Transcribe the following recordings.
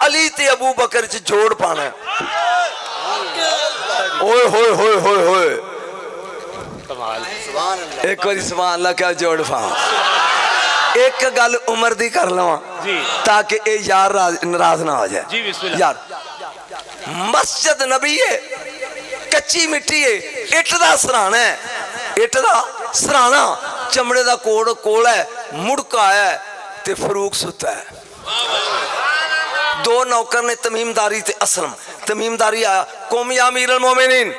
علی تے ابو بکر چ جوڑ پانا ہے اوئے ہوئے ہوئے ہوئے ہوئے ایک بار سبحان اللہ کیا جوڑ پاؤں ایک گل عمر دی کر لواں تاکہ اے یار ناراض نہ ہو جائے یار مسجد نبی ہے کچی مٹی ہے اٹ دا سرانا ہے اٹ دا سرانا چمڑے دا کوڑ ہے مڑکا ہے تے فروق ستا ہے دو نوکر نے تمیمداری تے اسلم تمیمداری آیا قوم یا امیر المومنین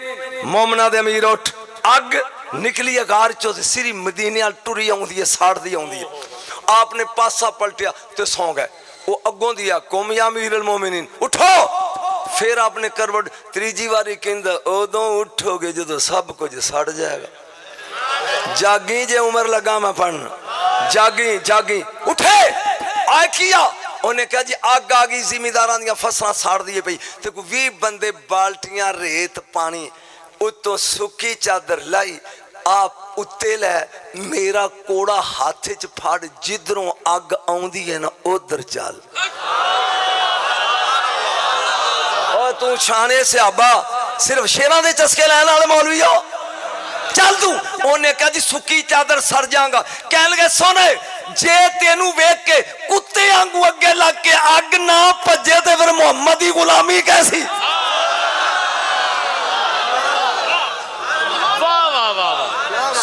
مومنہ دے امیر اٹھ اگ نکلی اگار چو سری مدینے ٹری آؤں دیئے ساڑھ دی آؤں دیئے آپ نے پاسا پلٹیا تے سو گئے وہ اگوں دیا قوم یا امیر المومنین اٹھو پھر آپ نے کروڑ تریجی واری کہندہ ادوں اٹھو گے جو سب کچھ سڑ جائے گا جاگیں جے عمر لگا میں پڑھنا جاگیں اٹھے آئے کیا انہیں کہا جی آگ آگی زمینداران دیا فصلہ ساڑ دیئے پئی تے کو 20 بندے بالٹیاں ریت پانی اتوں سکی چادر لائی آپ اتے لے میرا کوڑا ہاتھے چ پھاڑ جدروں آگ آؤں دیئے نا ادھر چال اور تو شانے سے آبا صرف شیران دے چسکے لینا والے مولوی ہو چل دوں انہیں کہا جی سکی چادر سر جاؤں گا کہنے لگے سونے جے تینوں ویک کے کتے آنگو اگے لگ کے آگ نہ پجے تے پھر محمدی غلامی کیسی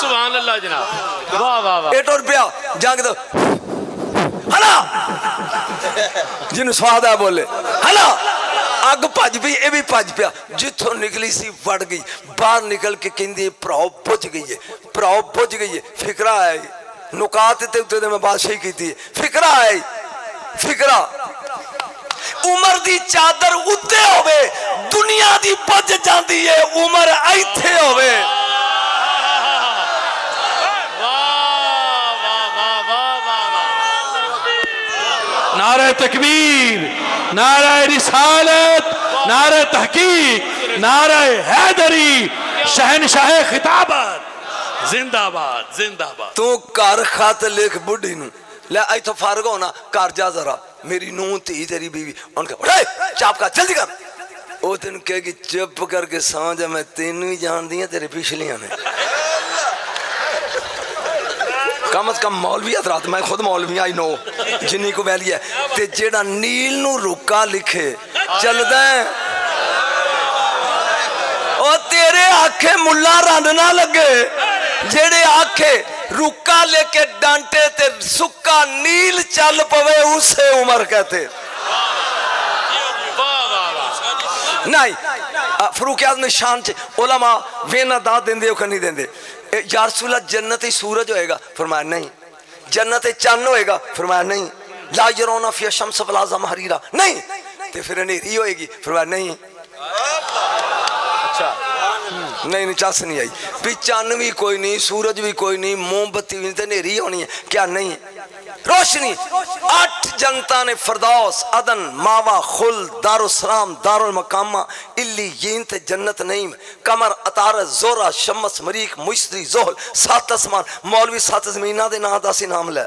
سبحان اللہ جناب واہ واہ واہ ایٹ اور پیا جانگ دو ہلا جنہوں سواد ہے بولے ہلا آگ پاج بھی اے بھی پاج پیا جتوں نکلی سی وڑ گئی باہر نکل کے کہندی پراؤ پوچ گئی ہے فکرہ ہے نکات تے اتے دے میں بادشاہی کی تھی فکرہ عمر دی چادر اتے ہوئے دنیا دی پج جاندی ہے عمر ایتھے ہوئے نعرہ تکبیر نعرہ رسالت نعرہ تحقیق نعرہ حیدری شہنشاہ خطابت زندہ باد زندہ باد تو کار خات لکھ بڑھی نو لے آئی تو فارغ ہونا کار جا ذرا میری نون تھی تیری بیوی ان کے اٹھائے چاپ کا جلدی کر وہ تین کہے گی چپ کر کے سمجھا میں تینوں ہی جان دیا تیرے پچھلیاں نے کم از کم مولوی حضرات میں خود مولوی آئی نو جنہی کو بیلی ہے تے جیڑا نیل نو رکا لکھے چل دیں اور تیرے آنکھیں ملا رن نہ لگے جیڑے آنکھیں رکا لے کے ڈانٹے تے سکا نیل چل پوے اسے عمر کہتے نہیں فروق اعظم شان چے علماء وینا دا دیں دے اوکھا نہیں دیں دے یا رسول اللہ جنت سورج ہوئے گا فرمایا نہیں جنت چاند ہوئے گا فرمایا نہیں لا یرونا فی الشمس ولا زمہریرا نہیں تے پھر انہیری ہوئے گی فرمایا نہیں اچھا نہیں چاس نہیں آئی پھر چاند بھی کوئی نہیں سورج بھی کوئی نہیں موم بتی بھی نہیں تے انہیری ہونی ہے کیا نہیں روشنی 8 جنتا نے فردوس عدن ماوا خل دار السلام دار المقامہ علیین تے جنت نعیم قمر عطارد زورا شمس مریخ مشتری زحل 7 اسمان مولوی 7 زمینہ دے نا دا سی نام لے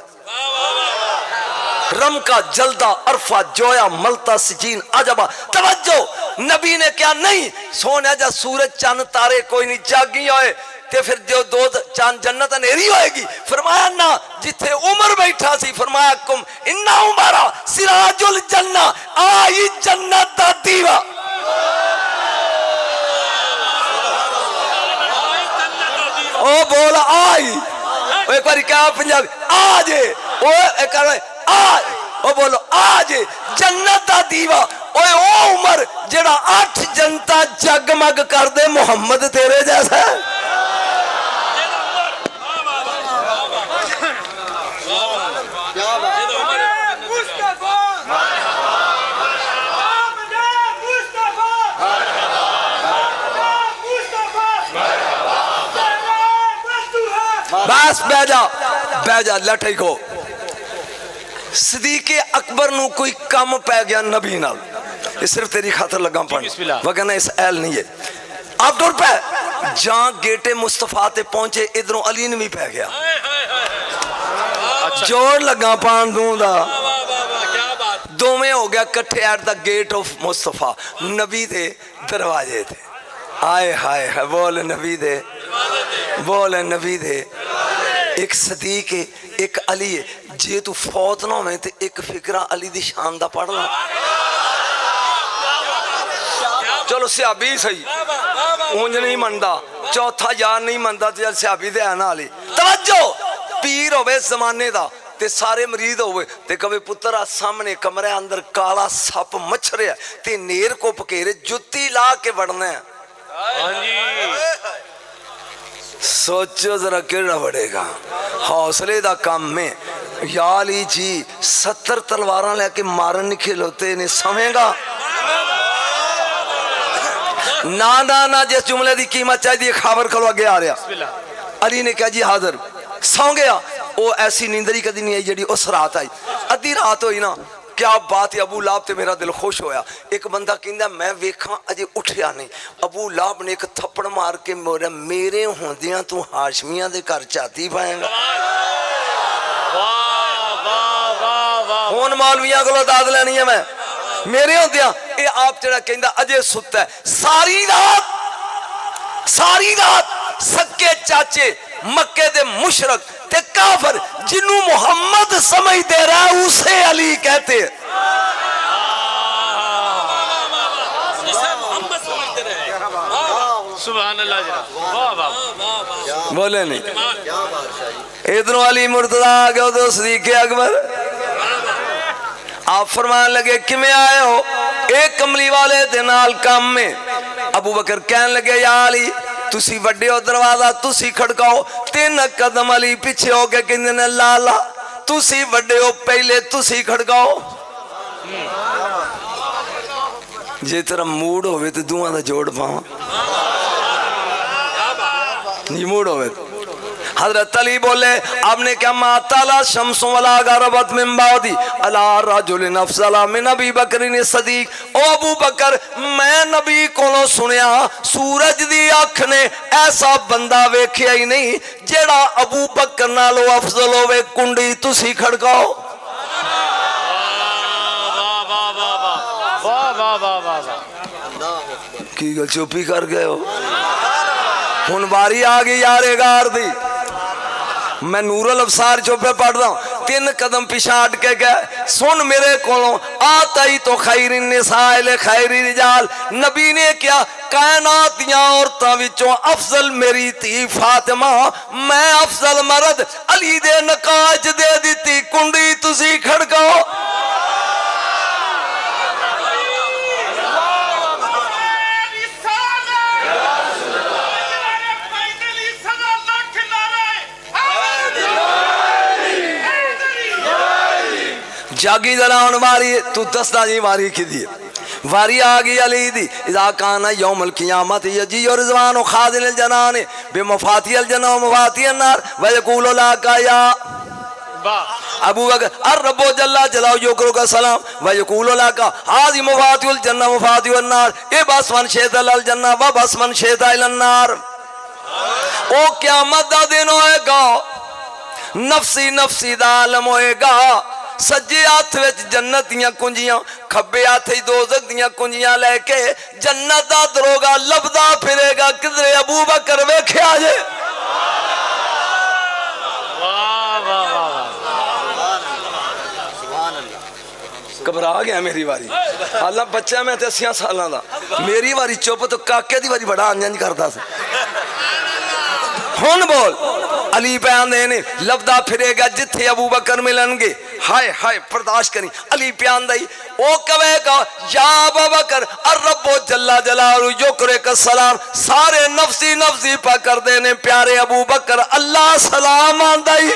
رم کا جلدہ عرفہ جویا ملتا سجین عجبہ توجہ نبی نے کیا نہیں سونے جا سورج چاند تارے کوئی نہیں جاگی ہوئے تے پھر جو دو چاند جنت انہیری ہوئے گی فرمایا نا جتھے عمر بیٹھا سی فرمایا کم انہا عمرہ سراج الجنہ آئی جنت دا دیوہ او بولا آئی ایک باری کہا پنجابی آجے ایک باری آج او بولو آج جنت دا دیوہ اوے او عمر جڑا 8 جنتا جگمگ کر دے محمد تیرے جیسا ہے بس بہ جا لٹھائی کو صدیق اکبر نو کوئی کم پہ گیا نبی نال یہ صرف تیری خاطر لگا پڑھنا وگرنہ اس اہل نہیں ہے آپ دور پہ جہاں گیٹے مصطفیٰ تے پہنچے ادھروں علی نے بھی پہ گیا جوڑ لگا پان دوں دا दोवें हो गया कट्ठे at the gate of Mustafa नबी दे दरवाजे थे आए हाय हाय बोल नबी दे बोल नबी दे एक सदीक है एक अली है जे तू फौत ना होवे ते एक फिक्रा अली दी शान दा पढ़ ला चलो सियाबी सही ऊंज नहीं मनदा चौथा यार नहीं मनदा ते सियाबी दे है ना अली तवज्जो पीर होवे जमाने दा ते सारे मरीद होवे ते कवे पुत्तर आ सामने कमरे अंदर काला सप मच्छर है ते नेर को पकेरे जुत्ती ला के वड़ना है सोचो जरा केड़ा बढ़ेगा हौसले दा काम में या अली जी 70 तलवार लेके मारन नहीं खिलोते ने समेगा ना ना ना जिस जुमले की कीमत चाहिए खबर खलो अगे आ रहा अली ने कहा जी हाजिर सौ गया वो ऐसी नींदरी कदी नहीं आई जी उस रात आई अद्धी रात हुई ना क्या बात है अबू लाभ ते मेरा दिल खुश होया एक बंदा कहंदा मैं वेखा अजे उठिया नहीं अबू लाभ ने एक थप्पड़ मार के मोरा मेरे होंदियां तू हाशमियां दे घर जाती पाएगा हुण मौलवियां कोलों दाद लैनी है मैं मेरे होंदियां ये आप जड़ा कहंदा अजे सुत्ता है सारी रात सक्के चाचे मक्के दे मुशरक ते काफर जिन्हों मोहम्मद समझते रहा उसे अली कहते सुभान अल्लाह वाह वाह बोले नहीं इधरों अली मुर्तजा आ गया तो सदीक़ अकबर आप फरमान लगे किमें आए हो एक कमली वाले दे नाल काम में अबू बकर कहन लगे या अली तुसी वड्डे हो दरवाजा तुसी खड़काओ 3 कदम अली पीछे हो के कहंदे ने लाला तुसी वड्डे हो पहले तुसी खड़काओ जे तेरा मूड होवे तो दुआं दा जोड़ पावां नहीं मूड होवे हजरत अली बोले आपने क्या माताला शम्सु वला गरबत मिन बादी अला रजुलिन अफज़ल मिन अबी बकर सदीक ओ अबू बकर मैं नबी कोलों सुनिया सूरज दी अख ने ऐसा बंदा वेखिया ही नहीं जेड़ा अबू बकर नालों अफजल होवे कुंडी तुसी खड़काओ की गल चुप्पी कर गए हो हुण बारी आ गई यारे गार दी मैं नूरुल अबसार चुपे पढ़दा 3 कदम पिछा हट के गए सुन मेरे कोलों आता ही तो खैरी निसाइल खैरी रिजाल नबी ने क्या कायनात दियां औरतां विचों अफजल मेरी धी फातिमा मैं अफजल मर्द अली दे नकाज दे दिती कुंडी तुसी खड़काओ जागी जरा वारी तू दसदा जी वारी की वारी आ गई अली दी इज़ा काना यौमुल क़ियामत यजी रिज़वानु खादिल जनान बिमफातिल जन्नत व मफातिल नार व यक़ूलु लका या अबू बकर अर्रबो जल्ला जलाओ योकरो का सलाम व यक़ूलु लका हाज़ि मफातिल जन्नत मफातिल नार ए बस मन शेतल जन्नत व बस मन शेतल नार ओ क़यामत दा दिन होएगा नफसी नफसी दा आलम होएगा सज्जे हाथ विच जन्नत दियां कुंजियां खब्बे हाथ ही दोज़ख दियां कुंजियां लेके जन्नत दा दरोगा लभदा फिरेगा किधरे अबू बकर वेख्या जे घबरा गया मेरी वारी हालां बच्चा मैं 80 सालां दा मेरी वारी चुप तो काके दी वारी बड़ा अंजन करदा सी हुण बोल अली प्यान देने लभदा फिरेगा जिथे अबू बकर मिलनगे हाय हाय बर्दाश्त करी अली प्यान दई ओ कहेगा या अबू बकर अर्रबो जल्ला जलालु युकरे का सलाम सारे नफसी नफसी पा कर देने प्यारे अबू बकर अल्लाह सलाम आंदाई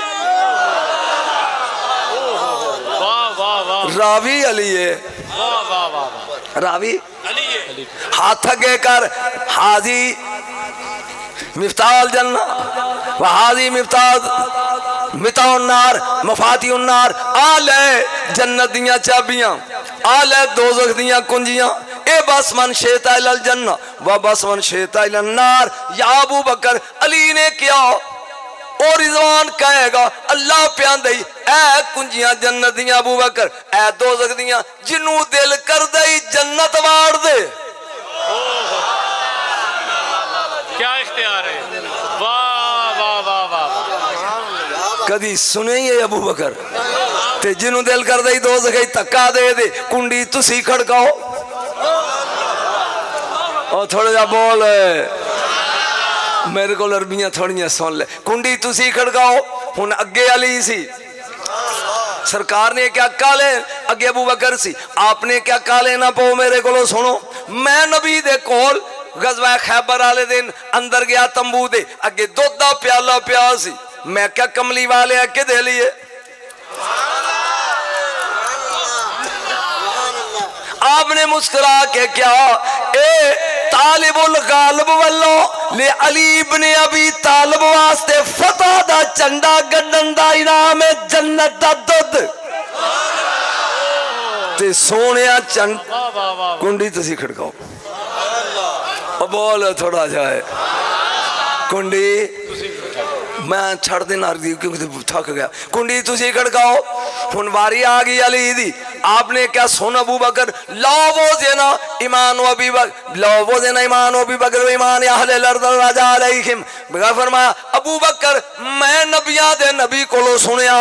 रावी अली है रावी हाथ अगे कर हाजी मिफ्ताल जन्ना वहादी मिफ्ताउन नार मफातिउन नार आले जन्नत दियां चाबियां आले दोज़ख दियां कुंजियां ए बस मन शेता इलल जन्नत व बस मन शेता इलन नार या अबू बकर अली ने क्या او رضوان کہے گا اللہ پیاں دئی اے کنجیاں جنت دیاں ابو بکر اے دوزخ دیاں جنوں دل کر دئی جنت وار دے. کیا اختیار ہے. واہ واہ واہ واہ. کدی سنے یہ ابو بکر تے جنوں دل کر دئی دوزخ تکا دے دے کنڈی تسی کھڑکاؤ. اور تھوڑا جا بول میرے کو عربیاں تھوڑیاں سن لے. کنڈی تسی کھڑکاؤ. ہن اگے علی سی سرکار نے کیا کالے اگے ابو بکر سی آپ نے کیا کالے نہ پو میرے کو سنو. میں نبی دے کول غزوہ خیبر والے دن اندر گیا تمبو دے اگے دودھ دا پیالہ پیا سی. میں کیا کملی والے کے دے لیے آپ نے مسکرا کے کیا اے طالب الغالب واللہ لے علی ابن ابی طالب واسطے فتح دا چنڈا گڈن دا انعام جنت دا دودھ تے سونیا چنڈ. کنڈی تسی کھڑکاؤ بول تھوڑا جائے کنڈی میں چھڑ دینا کیونکہ تھک گیا. کنڈی تسی کھڑکاؤ. ہن واری آ گئی علی دی. آپ نے کیا سن ابو بکر لا وہ دینا ایمان و ابی بکر لا وہ دینا ایمان و ابی بکر و ایمان اہل الارض رجا علیہم. بغیر فرمایا ابو بکر میں نبیاں دے نبی کو سنیا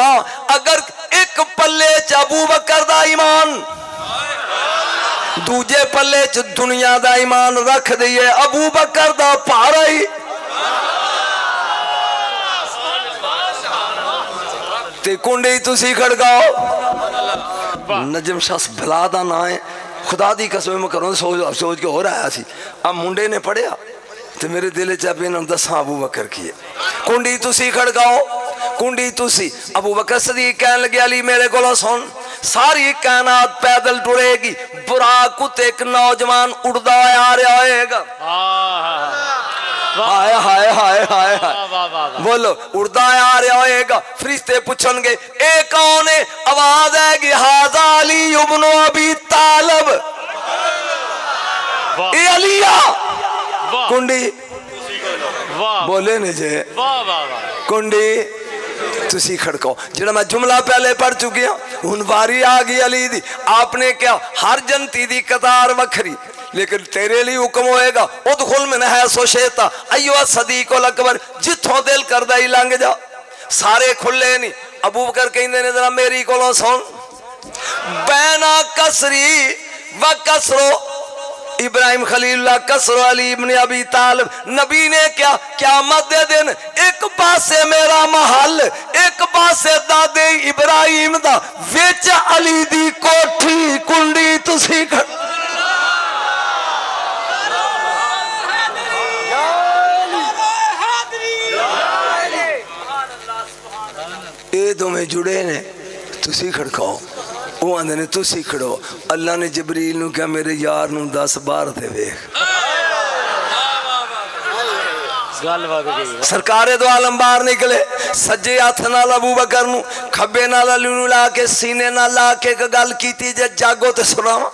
اگر ایک پلے چ ابو بکر دا ایمان دوجے پلے چ دنیا دا ایمان رکھ دئیے ابو بکر دا پارا ہی تے کنڈی تسی کھڑکاؤ. نجم شخص بھلا دا نہ ہے خدا دی قسم میں کروں سوچ کے ہو رہا سی. اب منڈے نے پڑھیا تے میرے دل چ پہ دساں ابو بکر کیے. کنڈی تسی کھڑکاؤ. کنڈی تسی ابو بکر صدیق کہنے لگے علی میرے کو سن ساری کائنات پیدل ٹرے گی براق تے ایک نوجوان اڑدا آ رہا ہوئے گا. ہائے ہائے ہائے ہائے ہائے بولو اڑدا آ رہا ہوئے گا. فرشتے پوچھن گے اے کون ہے آواز ہے گی ھذا علی ابن ابی طالب اے علی کنڈی بولے نے جے کنڈی تسی کھڑکو. جڑا میں جملہ پہلے پڑھ چکی ہوں ہن واری آ گئی علی دی. آپ نے کیا ہر جنتی دی قطار وکھری لیکن تیرے لیے حکم ہوئے گا ادخل من حیث شئت ایھا صدیق الاکبر جتھوں دل کردا ہی لنگ جا. سارے کھلے نہیں. ابو بکر کہندے نے ذرا میری کولوں سن بینا کسری و کسرو ابراہیم خلیل اللہ کسر علی ابن ابی طالب. نبی نے کیا قیامت دے دن ایک پاسے میرا محل ایک پاسے دادے ابراہیم دا وچ علی دی کوٹھی. کنڈی تسی کھڑ اے دو میں جڑے نے تسی کھڑکاؤ. وہ آندے نے تسی کھڑو. اللہ نے جبریل نو کیا میرے یار نو 10 بار دے ویکھ. سرکار دو عالم باہر نکلے سجے ہاتھ نال ابو بکر نو کھبے نال علی نو لا کے سینے نال لا کے گل کیتی جے جاگو تے سناواں.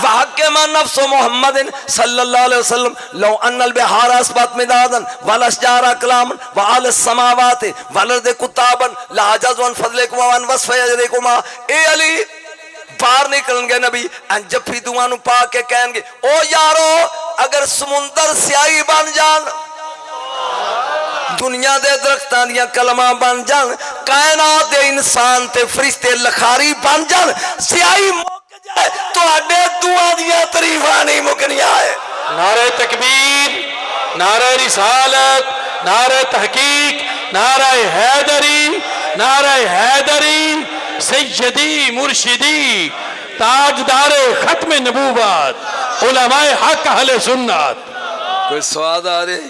وحکم نفس محمد صلی اللہ علیہ وسلم لو ان البحار اسبات مدادا والاشجار اقلاما وعلى السماوات والارض كتابا لاعجزوا عن فضلكم وعن وصف اجركما. اے علی باہر نکلن گے نبی جفی دعا نو پا کے کہیں گے او یارو اگر سمندر سیاہی بن جان دنیا دے درختاں دیاں کلماں بن جان کائنات دے انسان تے فرشتے لکھاری بن جان سیاہی تو اڈے دعا دیا تعریفاں نہیں مکنیاں ہے. نعرہ تکبیر نعرہ رسالت نعرہ تحقیق نعرہ حیدری نعرہ حیدری سیدی مرشدی تاجدار ختم نبوت علماء حق اہل سنت. کوئی سواد آ رہے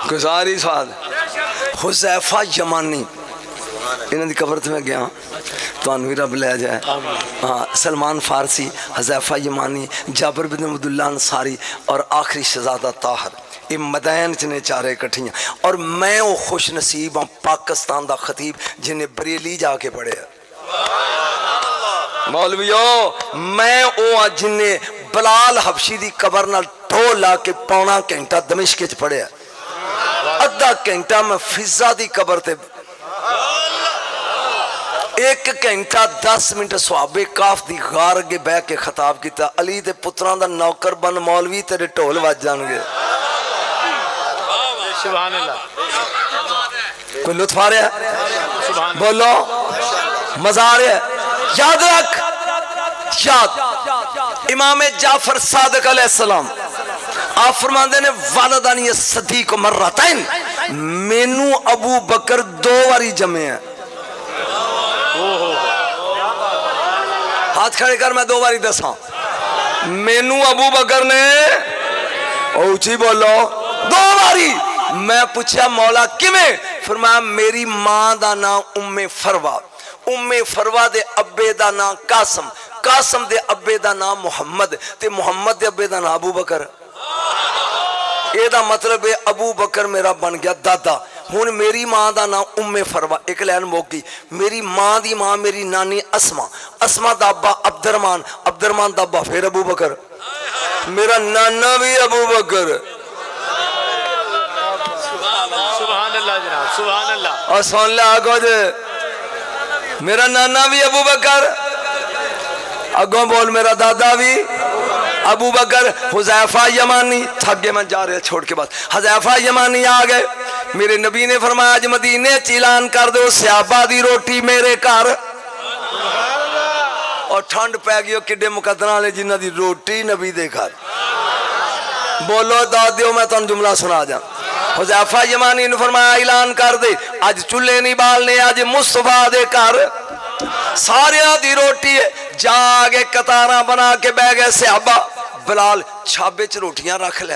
کوئی ساری سواد. حذیفہ یمانی انہوں دی قبر تے میں گیا تانوی رب لے جائے. ہاں سلمان فارسی حذیفہ یمانی جابر بن عبداللہ انصاری اور آخری شہزادہ طاہر یہ مدین چنے چارے کٹھیاں. اور میں وہ خوش نصیب ہوں پاکستان دا خطیب جنہیں بریلی جا کے پڑھے. مولویو میں وہ جنہیں بلال حبشی دی قبر نال ٹھو لا کے پونا گھنٹہ دمشق وچ پڑھے. आधा घंटा मैं फिजा दी कबर ते 1 घंटा 10 मिनट सुहाबे काफ दी गार अगे बह के खिताब किया, अली दे पुत्रां दा नौकर बन मौलवी तेरे ढोल वज जाणगे। सुभान अल्लाह, कोई लुत्फ आ रहा है? बोलो मजा आ रहा है? याद रख, याद इमाम जाफर सादिक अलैहिस्सलाम आप फरमाते ने वालदानी सदीक मर्रतैन, मैनू अबू बकर 2 बारी जमे है। हाथ खड़े कर, मैं 2 बारी दसा, मैनू अबू बकर ने, ऊंची बोलो, 2 बारी। मैं पूछा मौला किवें? फरमाया मेरी मां दा नाम उम्मे फरवा, उम्मे फरवा दे अब्बे दा नाम कासम, कासम दे अब्बे दा नाम मुहम्मद, ते मुहम्मद दे अब्बे दा नाम अबू बकर। एदा मतलब है अबू बकर मेरा बन गया दादा। हुण मेरी मां दा नाम उम्मे फरवा, एक लैन मुक गई। मेरी मां दी मां मेरी नानी अस्मा, अस्मा दा अब्बा अब्दुर्रहमान, अब्दुर्रहमान दा अब्बा फिर अबू बकर, मेरा नाना भी अबू बकर। सुभान अल्लाह जनाब, सुभान अल्लाह। और सुन ले आगो जे, मेरा नाना भी अबू बकर, अगो बोल मेरा दादा भी अबू बकर। हुज़ैफा यमानी, थक गए मैं जा रहा छोड़ के बाद। हुज़ैफा यमानी आ गए, मेरे नबी ने फरमाया आज मदीने च ऐलान कर दो सहाबा दी रोटी मेरे घर। और ठंड पै गई, किड्डे मुकद्दरां वाले जिन्हां दी रोटी नबी दे घर। बोलो दस दियो, मैं तुहानू जुमला सुना जा। हुज़ैफा यमानी ने फरमाया ऐलान कर दे आज चूल्हे नहीं बालने, आज मुस्तफा दे घर सारियां दी रोटी है। जाके कतारां बना के बह गए सहाबा। बिलाल छाबे च रोटियां रख ले,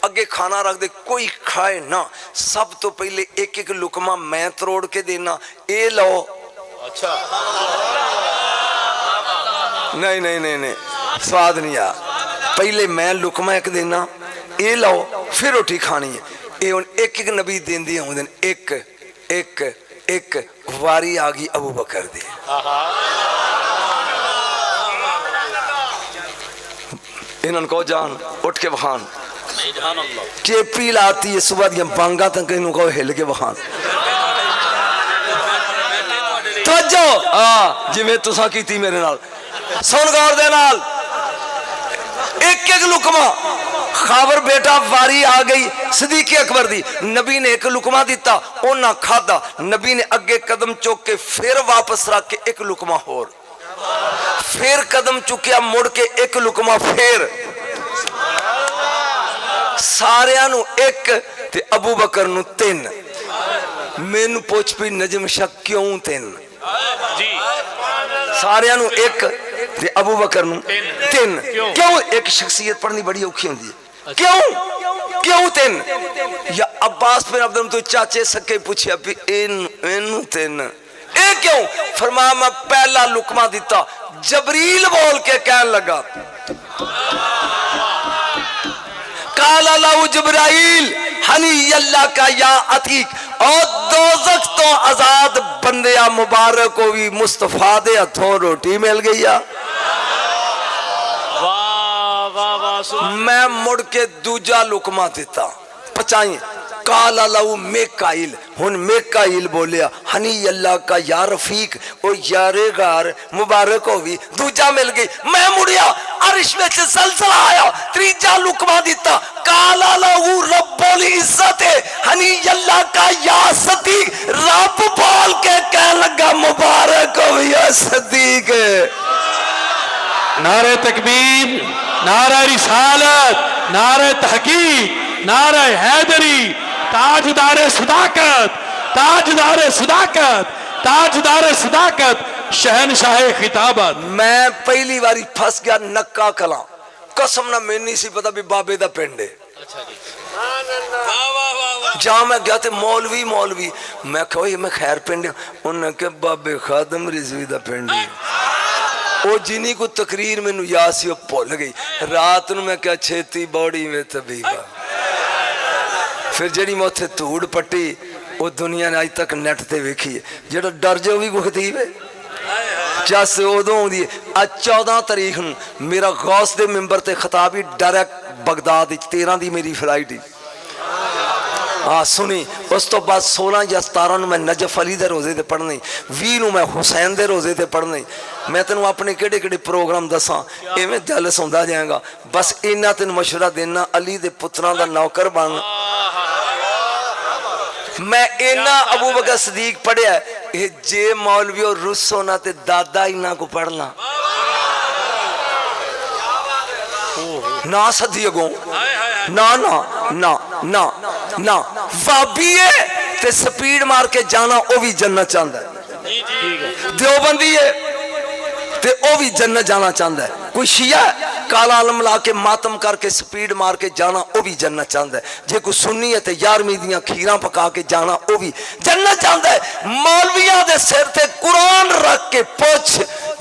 अगे खाना रख दे, कोई खाए ना, सब तो पहले एक एक लुकमा मैं तरोड़ के देना, ए लो। अच्छा, नहीं नहीं नहीं नहीं, स्वाद नहीं आ, पहले मैं लुकमा एक देना, ए लो, फिर रोटी खानी है। ये हुण एक एक नबी देंदे आउंदे ने, एक एक एक वारी आ गई अबू बकर दी। इन्होंने कहो जान उठ के बखान, चेपी लाती है सुबह दियां बांगा तक, इन्हों कहो हिल के बखान। तवज्जो हां, जिवें तुसां कीती मेरे नाल, सुन गौर दे नाल, एक एक लुकमा। खाबर बेटा वारी आ गई सदीक अकबर दी, नबी ने एक लुकमा दिता, उन्हें खादा, नबी ने अगे कदम चुक के फिर वापस रख के एक लुकमा होर, फिर कदम चुकिया मुड़ के एक लुकमा, फिर सारियां नू एक ते अबू बकर नू 3। मैनू पुछ भी नजम शक क्यों 3? जी सारियां नू एक ते अबू बकर नू 3 क्यों? एक शख्सियत पढ़नी बड़ी औखी होंदी है। क्यों क्यों 3? या अब्बास बिन अब्दुल मुत्तलिब चाचे सके पूछया भी इनू 3 ए क्यों? फरमाया मैं पहला लुकमा दिता, जबरील बोल के कहन लगा, काला लाऊ जबराइल हनी अल्लाह का या अतीक, और दोज़ख तो आजाद बंदिया मुबारक को भी मुस्तफा दे हथों रोटी मिल गई। मैं मुड़ के दूजा लुकमा दिता, पचाई, काला लाऊ मेकाइल, हुन मेकाइल बोलिया हनी अल्लाह का या रफीक, ओ यारे गार मुबारक हो भी, दूजा मिल गई। मैं मुड़िया अरिश में जलजला आया, तीजा लुकमा दिता, काला लाऊ रब्बुल इज्जत हनी अल्लाह का या सदीक, रब बोल के कह लगा मुबारक हो भी या सदीक। नारे तकबीर, नारे रिसालत, नारे तहकीक, नारे हैदरी, ताजदारे सदाकत, ताजदारे सदाकत, ताजदारे सदाकत, शहनशाह खिताबत। मैं पहली बारी फंस गया नक्का कला, कसम ना मैनू नहीं सी पता भी बाबे दा पिंड है। जहाँ मैं गया थे मौलवी मौलवी, मैं कहो मैं खैर पिंड, उन्हें कहा बाबे खादम रिजवी दा पिंड है। वो जिन्हीं को तकरीर मैनू याद सी भुल गई। रात नूं मैं क्या छेती बौड़ी में तबीबा, फिर जी मैं उत्थे धूड़ पट्टी, वो दुनिया ने अज तक नैट ते वेखी है, जो डर जाओ भी कोई खतीब है। जस उदों आउंदी है। अज 14 तारीख नूं मेरा गौस दे मिंबर ते खिताब ही डायरैक्ट बगदाद 13 दी मेरी फ्लाइट ही। हाँ सुनी। उस तो बाद 16 या 17 ਨੂੰ ਮੈਂ ਨਜਫ ਅਲੀ ਦੇ ਰੋਜ਼ੇ ਤੇ ਪੜ੍ਹਨੀ, 20 ਨੂੰ ਮੈਂ ਹੁਸੈਨ ਦੇ ਰੋਜ਼ੇ ਤੇ ਪੜ੍ਹਨੀ। ਮੈਂ ਤੈਨੂੰ ਆਪਣੇ ਕਿਹੜੇ ਕਿਹੜੇ ਪ੍ਰੋਗਰਾਮ ਦੱਸਾਂ, ਐਵੇਂ ਜਲਸ ਹੁੰਦਾ ਜਾਏਗਾ। ਬਸ ਇੰਨਾ ਤੈਨੂੰ ਮਸ਼ਵਰਾ ਦੇਣਾ, ਅਲੀ ਦੇ ਪੁੱਤਰਾਂ ਦਾ ਨੌਕਰ ਬਣ। ਮੈਂ ਇੰਨਾ ਅਬੂ ਬਕਰ ਸਦੀਕ ਪੜ੍ਹਿਆ, ਇਹ ਜੇ ਮੌਲਵੀ ਔਰ ਰੁੱਸੋ ਨਾ ਤੇ ਦਾਦਾ ਇੰਨਾ ਕੋ ਪੜ੍ਹ ਲਾਂ ना सदी अगों ना ना ना ना ना वाबी है ते स्पीड मार के जाना वो भी जन्नत चाहता है, देवबंदी है ते वो भी जन्नत जाना चाहता है, कोई शिया है काला आलम ला के मातम करके स्पीड मार के जाना वो भी जन्नत चाहता है, जे कोई सुन्नी है तो 11वीं दियां खीरां पका के जाना वो भी जन्नत चाहता है। मौलवियां दे सिर ते कुरान रख के पूछ,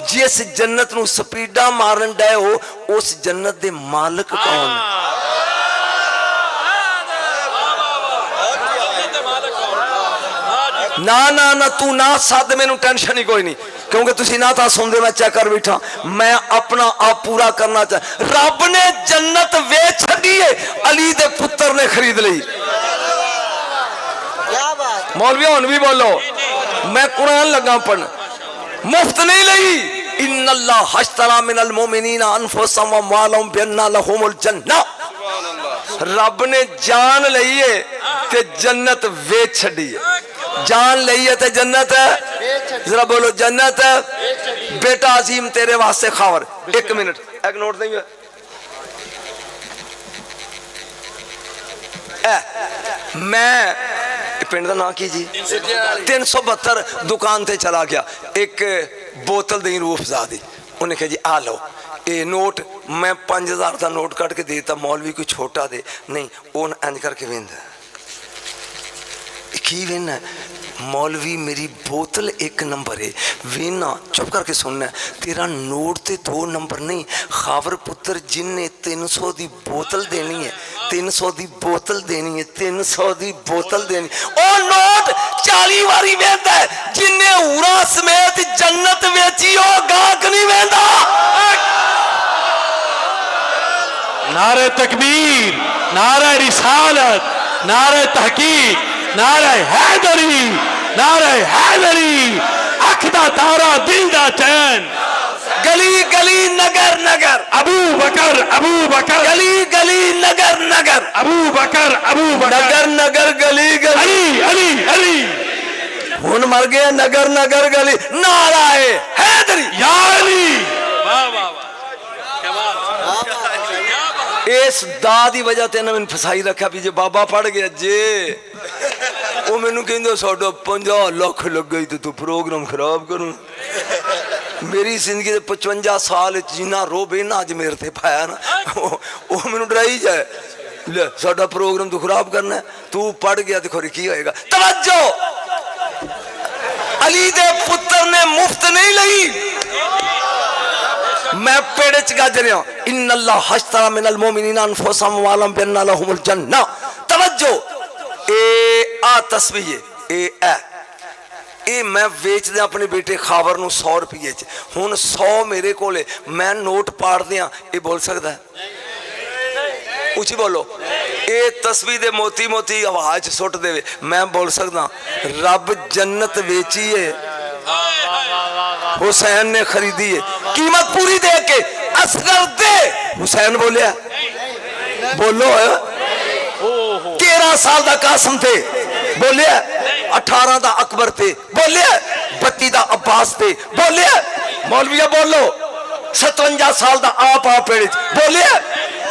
जिस जन्नत नूं स्पीडा मारन डे हो उस जन्नत दे मालिक कौन? ना ना ना तू ना सद, मैनू टेंशन ही कोई नहीं, क्योंकि तुसी ना था सुनते मैं चेक कर बैठा। मैं अपना आप पूरा करना चाह, रब ने जन्नत वेच छड़ी है, अली दे पुत्र ने खरीद ली। मौलवी हुण भी बोलो, मैं कुरान लगा पढ़न, मुफ्त नहीं लई। इन्नल्लाह हश्तरा मिनल मोमिनीना अनफुसहुम व अमवालहुम बिअन्ना लहुमुल जन्नह, रब ने जान लई है ते जन्नत वेच छड़ी है। जान लई है ते जन्नत है, जरा बोलो जन्नत है। बेटा अजीम तेरे वास्ते खबर, एक मिनट एक नोट देंगे। मैं पिंड का नाम की जी 372 दुकान ते चला गया, एक बोतल दी रूह अफ़ज़ा दी, उन्हें कहा जी आ लो ये नोट। मैं 5000 का नोट कट के देता, मौलवी कोई छोटा दे नहीं, उन इंज करके वेंदा की वेना, मौलवी मेरी बोतल 1 नंबर है, वेना चुप करके सुनना, तेरा नोट ते 2 नंबर नहीं, खावर पुत्र जिन्ने 300 दी बोतल देनी है, 300 दी बोतल देनी है, 300 दी बोतल देनी, ओ नोट 40 वारी वेंदा है, जिन्ने उरा समेत जन्नत वेची हो गाहक नहीं वेंदा। नारे तकबीर, नारे रिसालत, नारे तहकीक, नारे हैदरी, नारे हैदरी, अख दा तारा दिल दा चैन, गली गली नगर नगर अबू बकर, अबू बकर, गली गली नगर नगर अबू बकर, अबू बकर, नगर नगर गली गली, अली अली अली, हुन मर गया नगर नगर गली, नारा है हैदरी या अली। वाह वाह वाह, कमाल, इस दा दी वजह ते मैंने फसाई रखा भी जे बाबा पढ़ गया जे वो मैनू कहंदे साडा 50 लाख लग गई तो तू प्रोग्राम खराब करूं। मेरी जिंदगी दे 55 साल जिन्ना रोब इन्ना अज मेरे ते पाया ना, वो मैनू डराई जाए, ले साडा प्रोग्राम तू खराब करना है, तू पढ़ गया तो खोरी की होएगा। तवज्जो, अली दे पुत्र ने मुफ्त नहीं लई, मैं पेड़े च गज रहा। इन्नल्लाह हश्तरा मिनल मोमिनीना अनफुसहुम व अमवालहुम बिअन्ना लहुमुल जन्नह। तवज्जो, ए आ तस्वीर ए मैं बेच दिया अपने बेटे खावर नूं 100 रुपये च, हुण 100 मेरे कोले, मैं नोट पाड़ दिया, ये बोल सकता है? उची बोलो। ये तस्वीर दे मोती मोती आवाज सुट दे, मैं बोल सकता रब जन्नत वेची है, हुसैन ने खरीदी है, कीमत पूरी दे के। असगर दे, हुसैन बोलिया, बोलो 13 साल का कासम थे, बोलिया 18 का अकबर थे, बोलिया 32 का अब्बास थे, बोलिया मौलविया बोलो 57 साल का आप पेड़, बोलिया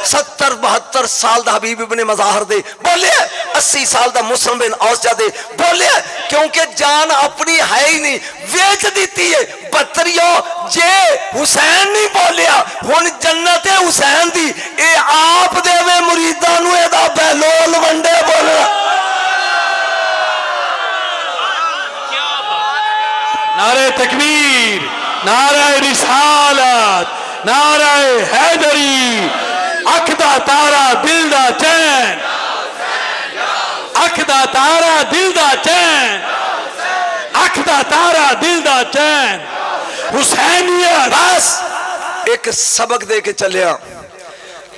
70-72 साल का हबीब इब्ने मज़ाहर दे, बोलिया 80 साल का मुस्लिम बिन औसजा दे, बोलिया क्योंकि जान अपनी है ही नहीं, वेच दी है। बतरियो जे हुसैन नहीं बोलिया, हुन जन्नत है हुसैन दी, ए आप देवे मुरीदां नूं एदा बहलोल वंडे बोलो। नारे तकबीर, नारे रिसालत, नारे हैदरी, अख दा तारा दिल दा चैन, अख दा तारा दिल दा चैन, अख दा तारा दिल दा चैन, हुसैनियत। बस एक सबक दे के चलिया,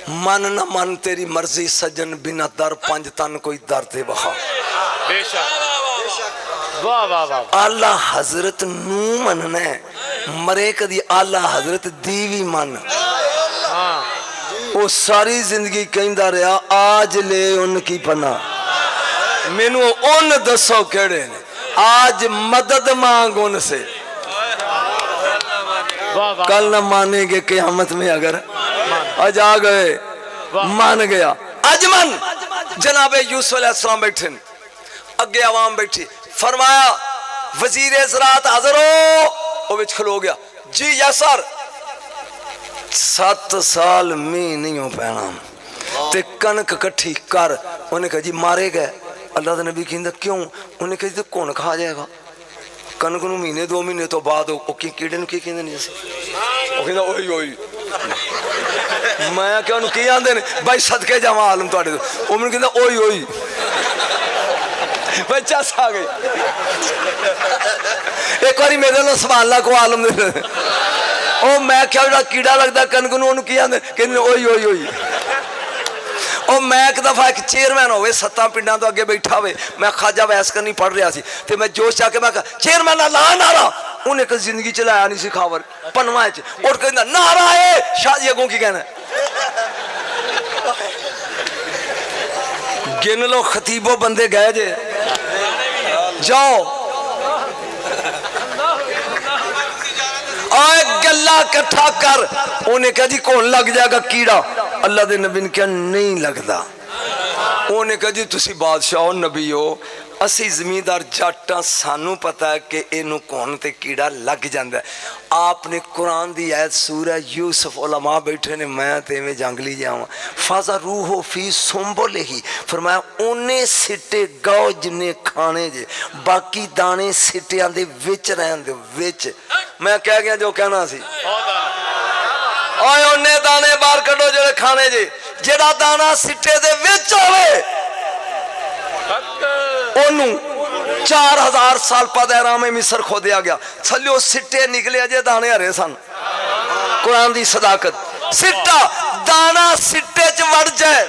मन न मन तेरी मर्जी सजन बिना दर पंज तन कोई दर ते बहा बेशक वाह वाह वाह आला हजरत नू मनना है मरे कदी आला हजरत दी भी मन हाँ वो सारी जिंदगी कहता रहा आज ले उनकी पना मैनू उन दसो केड़े ने आज मदद मांग उनसे वाह वाह कल न मानेंगे क़यामत में अगर आज आ गए मान गया अजमन जनाबे यूसुफ अलैहिस्सलाम बैठे अगे आवाम बैठी फरमाया वजीर ज़राअत हाज़िर हो वो विच खलो गया जी यस सर 7 साल मींह नहीं हो पैना ते कनक कट्ठी कर उन्हें कहा जी मारे गए अल्लाह का नबी कहता क्यों उन्हें कहा तो कौन खा जाएगा कनक नूं महीने 2 महीने तो बाद कीड़े नूं की कहंदे ने असीं ਉਹ ਕਹਿੰਦਾ ਓਏ ਓਏ ਮੈਂ ਕਿਹਾ ਉਹਨੂੰ ਕੀ ਆਂਦੇ ਨੇ ਬਾਈ ਸਦਕੇ ਜਾਵਾਂ ਆਲਮ ਤੁਹਾਡੇ ਉਹ ਮੈਨੂੰ ਕਹਿੰਦਾ ਓਏ ਓਏ ਬੱਚਾ ਸਾ ਗਏ ਇੱਕ ਵਾਰੀ ਮੇਰੇ ਨਾਲ ਸੁਭਾਨ ਅੱਲਾਹ ਕੋ ਆਲਮ ਦੇ ਉਹ ਮੈਂ ਕਿਹਾ ਜਿਹੜਾ ਕੀੜਾ ਲੱਗਦਾ ਕਣਕ ਨੂੰ ਉਹਨੂੰ ਕੀ ਆਂਦੇ ਕਹਿੰਦੇ ਓਏ ਓਏ ਓਏ ਉਹ ਮੈਂ ਇੱਕ ਦਫਾ ਇੱਕ ਚੇਅਰਮੈਨ ਹੋਵੇ 7 ਪਿੰਡਾਂ ਤੋਂ ਅੱਗੇ ਬੈਠਾ ਹੋਵੇ ਮੈਂ ਖਾਜਾ ਵੈਸ ਕਰਨੀ ਪੜ ਰਿਹਾ ਸੀ ਤੇ ਮੈਂ ਜੋਸ਼ ਆ ਕੇ ਮੈਂ ਕਿਹਾ ਚੇਅਰਮੈਨ ਲਾ ਨਾਰਾ ਉਹਨੇ ਕਦੇ ਜ਼ਿੰਦਗੀ ਚ ਲਾਇਆ ਨਹੀਂ ਸੀ ਖਾਵਰ ਪਨਵਾ ਚ ਉਹ ਕਹਿੰਦਾ ਨਾਰਾ ਏ ਸ਼ਾਦੀ ਅੱਗੋਂ ਕੀ ਕਹਿਣਾ गिन लो खतीबो बंदे गए जे जाओ आए गल्ला इकट्ठा कर उन्हें कहा जी कौन लग जाएगा कीड़ा अल्लाह दे नबी ने कहा नहीं लगता उन्हें कहा जी तुसी बादशाह हो नबी हो असी जमींदार जट सानू पता है कि इनू कौन ते कीड़ा लग जाता है आपने कुरान दी आयत सूरह यूसुफ उलमा बैठे ने मैं ते में जंगली जावां फाजा रूहो फी सुंबले ही फरमाया ओने सिट्टे गाओ जिन्ने खाने जे बाकी दाने सिट्टियां दे विच रहन दे विच मैं कह गया जो कहना सी ओए ओने दाने बाहर कढो जेड़े खाने जे जेड़ा दाना सिट्टे दे विच होवे ओनू 4000 साल पैदा में मिस्र खोदिया गया थल्लियों सिट्टे निकले अजे दाने हरे सन कुरान दी सदाकत सिट्टा दाना सिट्टे च वड़ जाए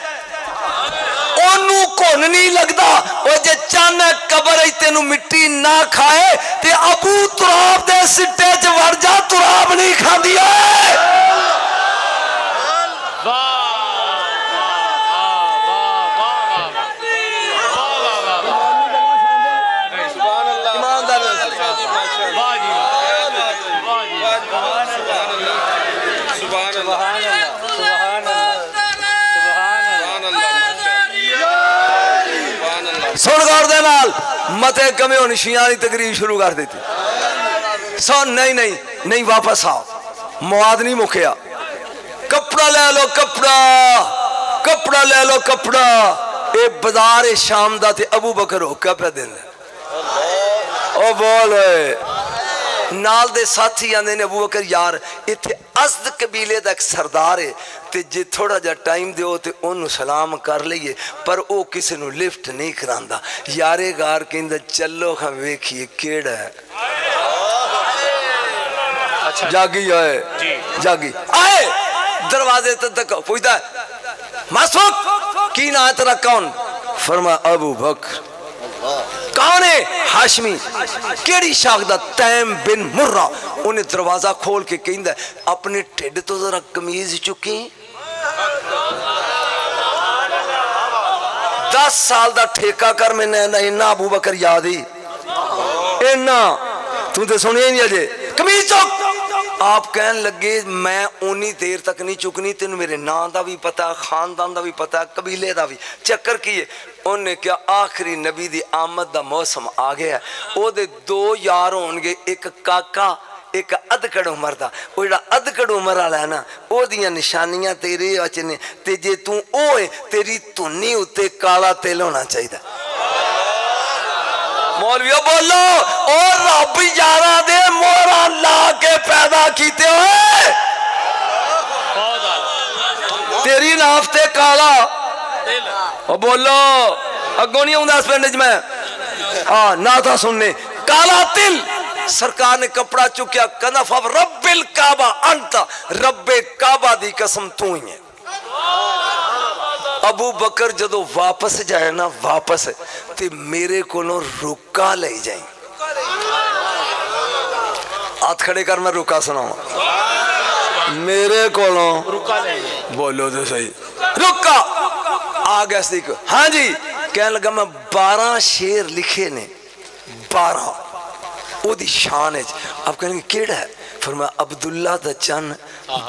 ओनू घुन नहीं लगता वो जे चन्न कबर तेनू मिट्टी ना खाए ते अबू तुराब दे सिट्टे च वड़ जा तुराब नहीं खांदी सुन गौर दे नाल मते कमे होनी शिया की तकरीर शुरू कर दी सुन नहीं नहीं नहीं वापस आओ मुआद नहीं मुखिया कपड़ा ले लो कपड़ा कपड़ा ले लो कपड़ा ये बाजार शाम दा ते अबू बकर होका पे दिन ओ बोल नाल दे साथी आंदे ने अबू बकर यार इत्थे अज़द कबीले दा एक सरदार है ते जे थोड़ा जा टाइम दिओ ते ओनू सलाम कर लईए पर ओ किसी नू लिफ्ट नहीं करांदा यारे गार कहंदा चलो खां वेखिए केड़ा है अच्छा जागी आए जागी आए दरवाजे तक पूछदा मासूक की ना है तेरा कौन फरमा अबू बकर कौन है हाशमी केड़ी शाखदा तैम बिन मुर्रा उन्हें दरवाजा खोल के कहंदा अपने ढिड तो जरा कमीज चुकी 10 साल दा ठेका कर मैंने इन्ना अबू बकर याद ही इन्ना तू तो सुनिया नहीं अजे कमीज चुक आप कहन लगे मैं उन्नी देर तक नहीं चुकनी तेन मेरे नां दा भी पता खानदान दा भी पता कबीले दा भी चक्कर की है उन्हें क्या आखिरी नबी दी आमद दा मौसम आ गया ओदे 2 यार होणगे एक काका एक अधकड़ उम्र दा वो जेड़ा अधकड़ उम्र वाला है ना ओदियां निशानियां तेरे विच ने ते जे तू ओए तेरी धुनी उत्ते काला तिल होना चाहिए मौलवियो बोलो और रब यारा दे मोहरा ला के पैदा कीते होए तेरी नाफते काला ओ बोलो अगों नहीं आउंदा इस पिंड च मैं हां ना था सुनने काला तिल सरकार ने कपड़ा चुकिया कहना फब रब्बिल काबा अंत रब्बे काबा दी कसम तू ही है अबू बकर जदों वापस जाए ना वापस ते मेरे कोलों रुका ले जाए हाथ खड़े कर मैं रुका सुनाऊं मेरे कोलों रुका ले बोलो तो सही रुका आ गया सिख हाँ जी कहने लगा मैं 12 शेर लिखे ने 12 ओदी शान है अब कहेंगे केड़ा है फिर मैं अब्दुल्ला दा चन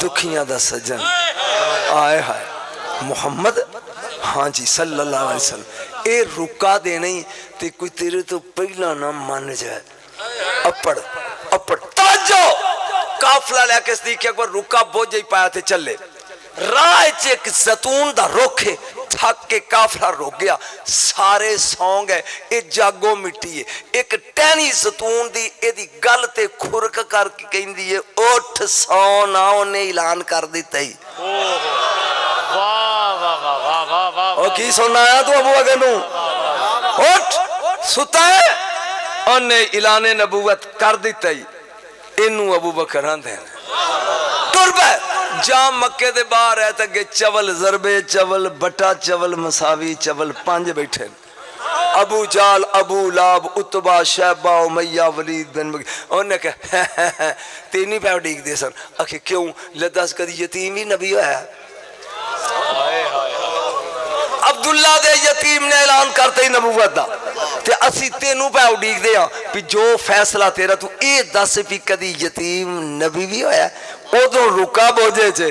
दुखियां दा सजन आए हाय मुहम्मद हाँ जी सल्लल्लाहु अलैहि वसल्लम ए रुका देना ही ते कोई तेरे तो पहला ना मान जाए अपड़ अपड़ तवज्जो काफला लेके सदीक अकबर रुका बोझ ही पाया थे चले राह च एक जैतून दा रुख है थक के काफला रुक गया सारे सौ गए ये जागो मिट्टी है एक टहनी जैतून दी एदी गल ते खुरक करके कहंदी है उठ सौ ना उन्हें ऐलान कर दिता ही वाह वाह वाह वाह वाह वाह ओ की सुनाया तू अबू बकर नू उठ सुता है उन्हें ऐलान नबूवत कर दिता ही इनू अबू बकर आंदे टुर पे जा मक्के दे बाहर है ते चवल जरबे चवल बटा चवल मसावी चवल 5 बैठे अबू जाल अबू लाब उतबा शैबा उमैया वलीद बिन उन्हें कहा तीन ही पैर डीक दे सन आखे क्यों ले दस कदी यतीम ही नबी होया अब्दुल्ला दे यतीम ने ऐलान करते ही नबूवत दा ते असी तेनू पै उडीकदे आ भी जो फैसला तेरा तू ये दस भी कदी यतीम नबी भी होया उदों रुका बोझे च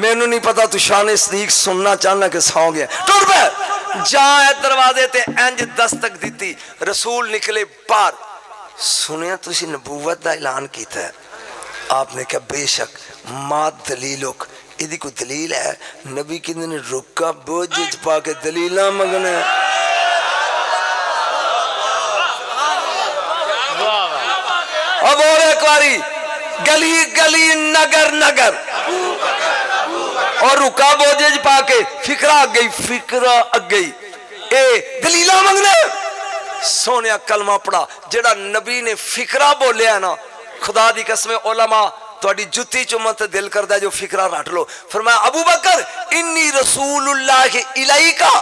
मैनू नहीं पता तू शान सदीक सुनना चाहना कि सौ गया टुर पे जा दरवाजे ते इंज दस्तक दी रसूल निकले बाहर सुनिया तुसी नबूवत दा ऐलान कीता है आपने कहा बेशक मां दलीलुक इदी कोई दलील है नबी कहंदे ने रुका बोझ च पा के दलीलां मंगना अब और एक बारी गली गली नगर नगर और रुका बोझे च पा के फिक्रा अग गई ए दलीला मंगने सोनिया कलमा पढ़ा जेड़ा नबी ने फिक्रा बोलिया ना खुदा दी कसम उलमा तुहाडी जुत्ती चुम्मन ते दिल करदा जो फिक्रा रट लो फरमाया अबू बकर इन्नी रसूलुल्लाह इलैका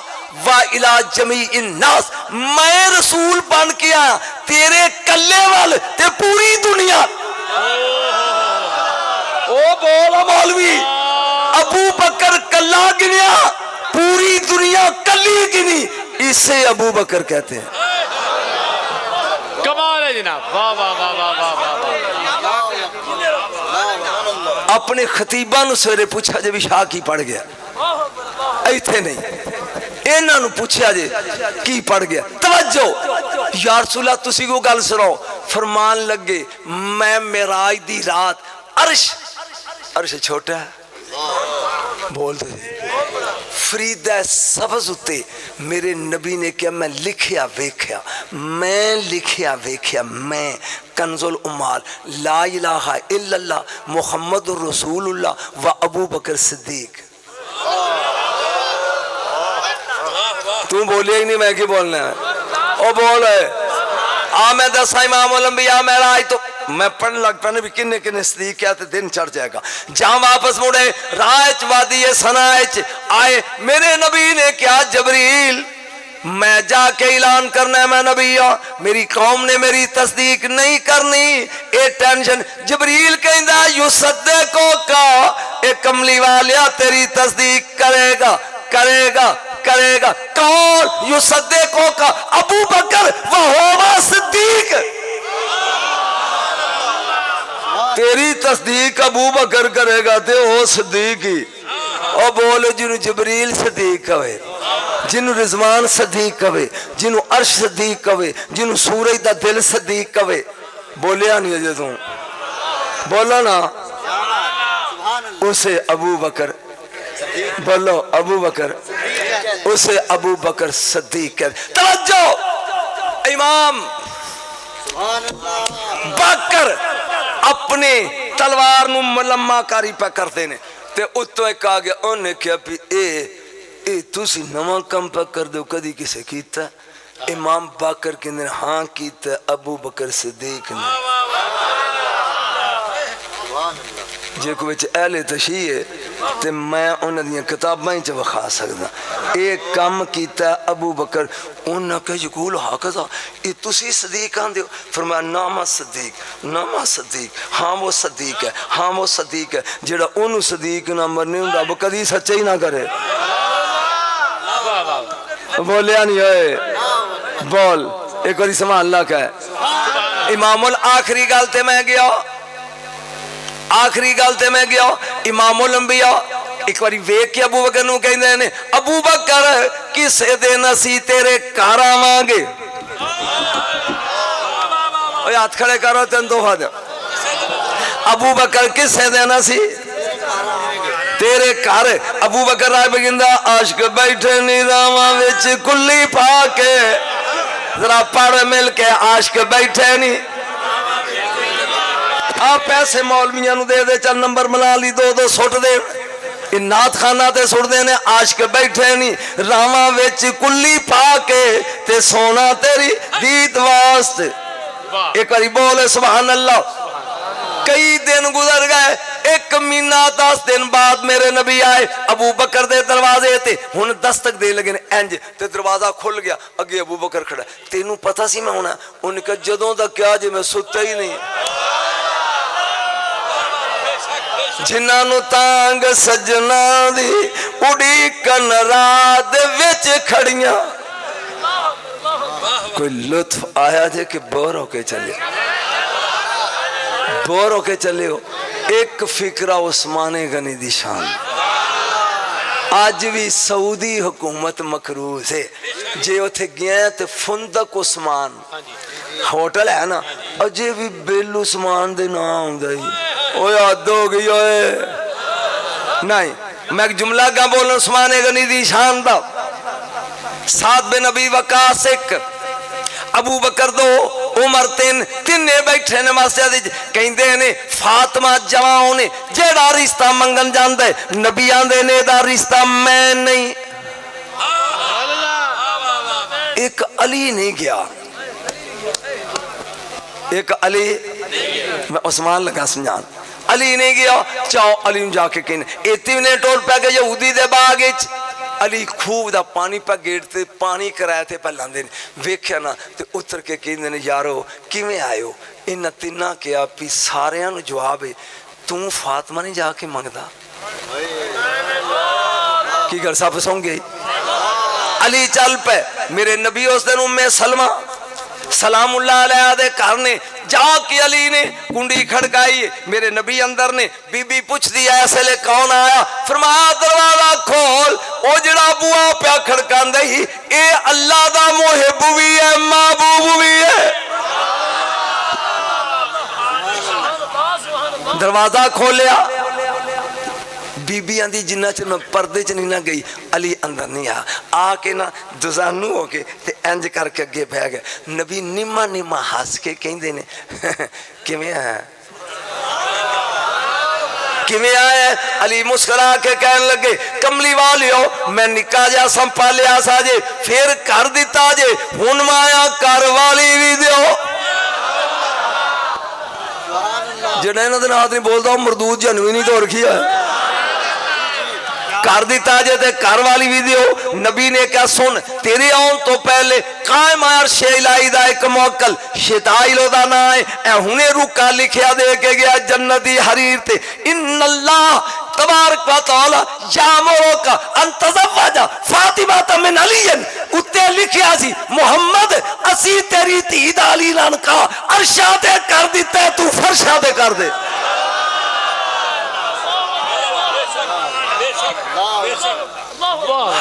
वा इला जमीइन नास मैं रसूल बन के आया तेरे कल्ले वाल ते पूरी दुनिया ओ बोला मौलवी अबू बकर कल्ला गिनिया पूरी दुनिया कल्ली गिनी इसे अबू बकर कहते हैं कमाल है जनाब वाह वाह वाह वाह वाह अपने खतीबा नु सवेरे पूछा जे भी शाह की पढ़ गया इथे नहीं इन्हां नु पूछया जे की पढ़ गया तवज्जो या रसूल अल्लाह तुसी को गल सुनाओ फरमान लगे मैं मेराज दी रात अर्श छोटा बोल दे फरीदा सब्ज़ उत्ते मेरे नबी ने क्या मैं लिखिया वेख्या मैं कंजुल उम्माल ला इलाहा इल्लल्लाह मुहम्मदुर रसूलुल्लाह व अबू बकर सिद्दीक तू बोलिया ही नहीं मैं की बोलना है ओ बोल आ मैं दसा इमामुल अंबिया मेरा आज तो मैं पढ़ने लग पैने भी किन्ने किन्ने सदीक क्या तो दिन चढ़ जाएगा जहां वापस मुड़े राह वादी सना आए मेरे नबी ने क्या जबरील मैं जाके ऐलान करना है मैं नबी हूं मेरी कौम ने मेरी तस्दीक नहीं करनी ए टेंशन जबरील कहंदा युसद्दिको का ए कमली वालिया तेरी तस्दीक करेगा करेगा करेगा कौन युसद्दिको का अबू बकर व होवा सिद्दीक तेरी तस्दीक अबू बकर करेगा ते ओ सिद्दीक ही ओ बोल जिन्हों जबरील सिद्दीक कहे जिन्हों रिजवान सिद्दीक कहे जिन्हों अर्श सिद्दीक कहे जिन्हों सूरज दा दिल सिद्दीक कहे बोलिया नहीं अजे तू बोलो ना उसे अबू बकर बोलो अबू बकर उसे अबू बकर सिद्दीक कहे तवज्जो इमाम बकर अपने तलवार नु मलम्मा कारी पे करते ने ते उत्तों एक आ गया उन्हें क्या भी ए तुसी नवा कम पे कर दो कदी किसे कीता इमाम बकर कहंदे हां कीता अबू बकर सिद्दीक ने جے کوئی اہل تشیع ہے تے میں انہاں دیاں کتاباں چ وکھا سکدا ایک کام کیتا ابو بکر انہاں کہ یقول ہاکذا یہ تسی صدیق آندے ہو فرمایا نام صدیق ہاں وہ صدیق ہے ہاں وہ صدیق ہے جڑا اونوں صدیق نہ مرنے ہوندا وہ کدی سچا ہی نہ کرے بولیا نہیں ہوئے بول ایک باری سبحان اللہ کا ہے امام الآخری گل تے میں گیا امام الانبیاء ایک باری ویکھ کے ابو بکر نو کہندے نے ابو بکر کسے دے نسی تیرے گھر آواں گے اوے ہاتھ کھڑے کرو تین دو ہاتھ ابو بکر کسے دے نسی تیرے گھر ابو بکر رائے بگندہ عاشق بیٹھے نیراواں وچ کلی پا کے ذرا پڑھ مل کے عاشق بیٹھے نہیں آپ پیسے مولویاں نو دے دے چل نمبر ملا لی دو سٹ دے نات خانہ تے سٹ دے نے عاشق بیٹھے نہیں راواں وچ کلی پا کے تے سونا تیری دیت واسطے ایک باری بولے سبحان اللہ کئی دن گزر گئے 1 مہینہ 10 دن بعد میرے نبی آئے ابو بکر دے دروازے تے ہن دستک دے لگے انج تے دروازہ کھل گیا اگے ابو بکر کھڑا تینوں پتہ سی میں ہونا ان کا جدوں دا کیا جے میں ستا ہی نہیں جنہاں نو تانگ سجنا دی اڑی کن رات وچ کھڑیاں کوئی لطف آیا جے کہ بور ہو کے چلے ہو ایک فکرہ عثمان غنی دی شان آج بھی سعودی حکومت مکروز ہے جے اتھے گیا تے فندق عثمان ہوٹل ہے نا اجے بھی بیل عثمان دے نام دائی او یاد ہو گئی ہوئے نہیں میں ایک جملہ کا بولنا عثمان غنی دی شان دا سعد بن ابی وقاص ایک ابو بکر 2 عمر 3 تینے بیٹھے نے مسجد کہندے نے فاطمہ جوان نے جیڑا رشتہ منگن جاندے نبی آندے نے دا رشتہ میں نہیں ایک علی نہیں گیا ایک علی میں عثمان لگا سمجھان علی نہیں گیا چاہو علی جا کے کہنے اتنے ٹول پہ گئے یہودی دے باغ علی خوب دا پانی پہ گیڑتے پانی کرائے تھے پہ لاندے ویکھیا نا تے اتر کے کہندے نے یارو کیویں آئے ہو انہاں تیناں کیا پی ساریاں نو جواب ہے توں فاطمہ نہیں جا کے منگدا کی گھر صاحب سوں گے علی چل پہ میرے نبی اس دن سلمہ سلام اللہ علیہ دے کرنے جا کے علی نے کنڈی کھڑکائی میرے نبی اندر نے بی بی پوچھ دیا ایسے لے کون آیا فرمایا دروازہ کھول او جڑا بوا پیا کھڑکان دے ہی اے اللہ دا محب بھی ہے محبوب بھی ہے دروازہ کھولیا بی بی آندھی جنہ چر میں پردے چ نہیں نہ گئی علی اندر نہیں آ کے نا دزانو ہو کے تے انج کر کے اگے بہ گئے نبی نما ہس کے کہندے نے کیویں ہے کیویں آئے علی مسکرا کے کہنے لگے کملی والیو میں نکاح جا سنپا لیا سا جے پھر کر دیتا جے ہن مایا کر والی بھی دیو جڑا انہاں دے ہاتھ نہیں بولدا مردود جنوی نہیں تو رکھی ہے کر دیتا جے تے کر والی بھی دیو نبی نے کہا سن تیرے آن تو پہلے قائم عرش الہی دا ایک موکل شتائلو دا نا ہے اے ہنے رکا لکھیا دے کے گیا جنتی حریر تے ان اللہ تبارک و تعالی یامرو کا انتزوجا فاطمہ من علی اتے لکھیا سی محمد اسی تیری تید علی لان کا عرشا دے کر دیتا ہے تو فرشا دے کر دے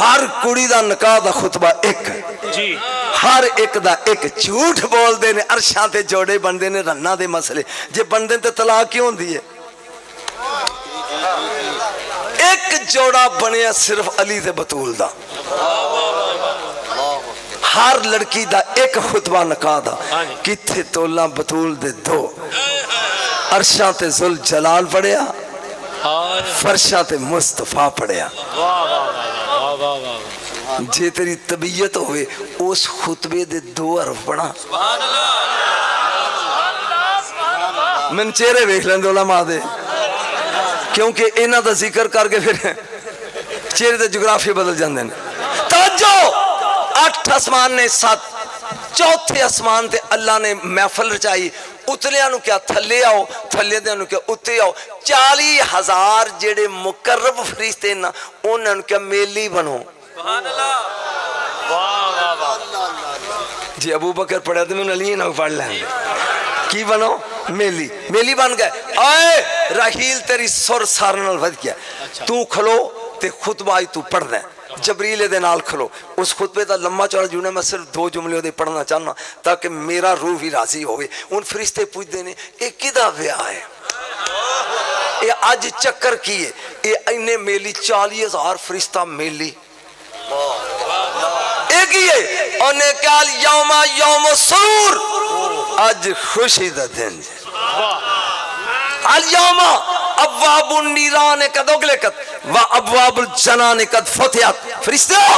ہر کڑی دا نکاح دا خطبہ ایک جی ہر ایک دا ایک جھوٹ بول دے نے عرشاں تے جوڑے بن دے نے رنہ دے مسئلے جے بن دے تے طلاق کیوں دی ہے ایک جوڑا بنیا صرف علی تے بطول دا ہر لڑکی دا ایک خطبہ نکاح دا کتھے تولا بطول دے 2 عرشاں تے ذل جلال پڑیا فرشاں تے مصطفیٰ پڑیا جے تیری طبیعت ہوئے اس خطبے دے 2 حرف پڑھا من چہرے ویکھ لیں علماء دے क्योंकि इन्हां दा जिक्र करके फिर चेहरे ते जोग्राफी बदल जाते हैं। तवज्जो, 8 आसमान ने 7, चौथे आसमान ते अल्लाह ने महफल रचाई। उतलियां नूं क्या थल्ले आओ, थल्ले दियां नूं क्या उत्ते आओ। 40,000 जेड़े मुकर्रब फरिश्ते ना उन्हां नूं क्या मेली बनो। सुभान अल्लाह, वाह वाह वाह। जी अबू बकर पढ़ा तो मैं अली ना पढ़ लेंगे की बनो मेली, मेली बन गए। आए राहील तेरी सुर सारे नाल वध गया। तू खलो ते खुतबा तू पढ़ना, जबरील दे नाल खलो। उस खुतबे का लम्मा चौड़ा जुना मैं सिर्फ 2 जुमले ओदे पढ़ना चाहना ताकि मेरा रूह भी राजी होवे। उन फरिश्ते पूछते ने ये किदा ब्याह है, ये अज चक्कर की है, ये इन्ने मेली 40,000 फरिश्ता मेली एक ही है। उन्हें क्या यौमा यौम सुरूर, आज खुशी दा दिन अल यौमा अब्वाबुन नीरान कद उगलिकत व अब्वाबुल जनान कद फतिहत। फरिश्तों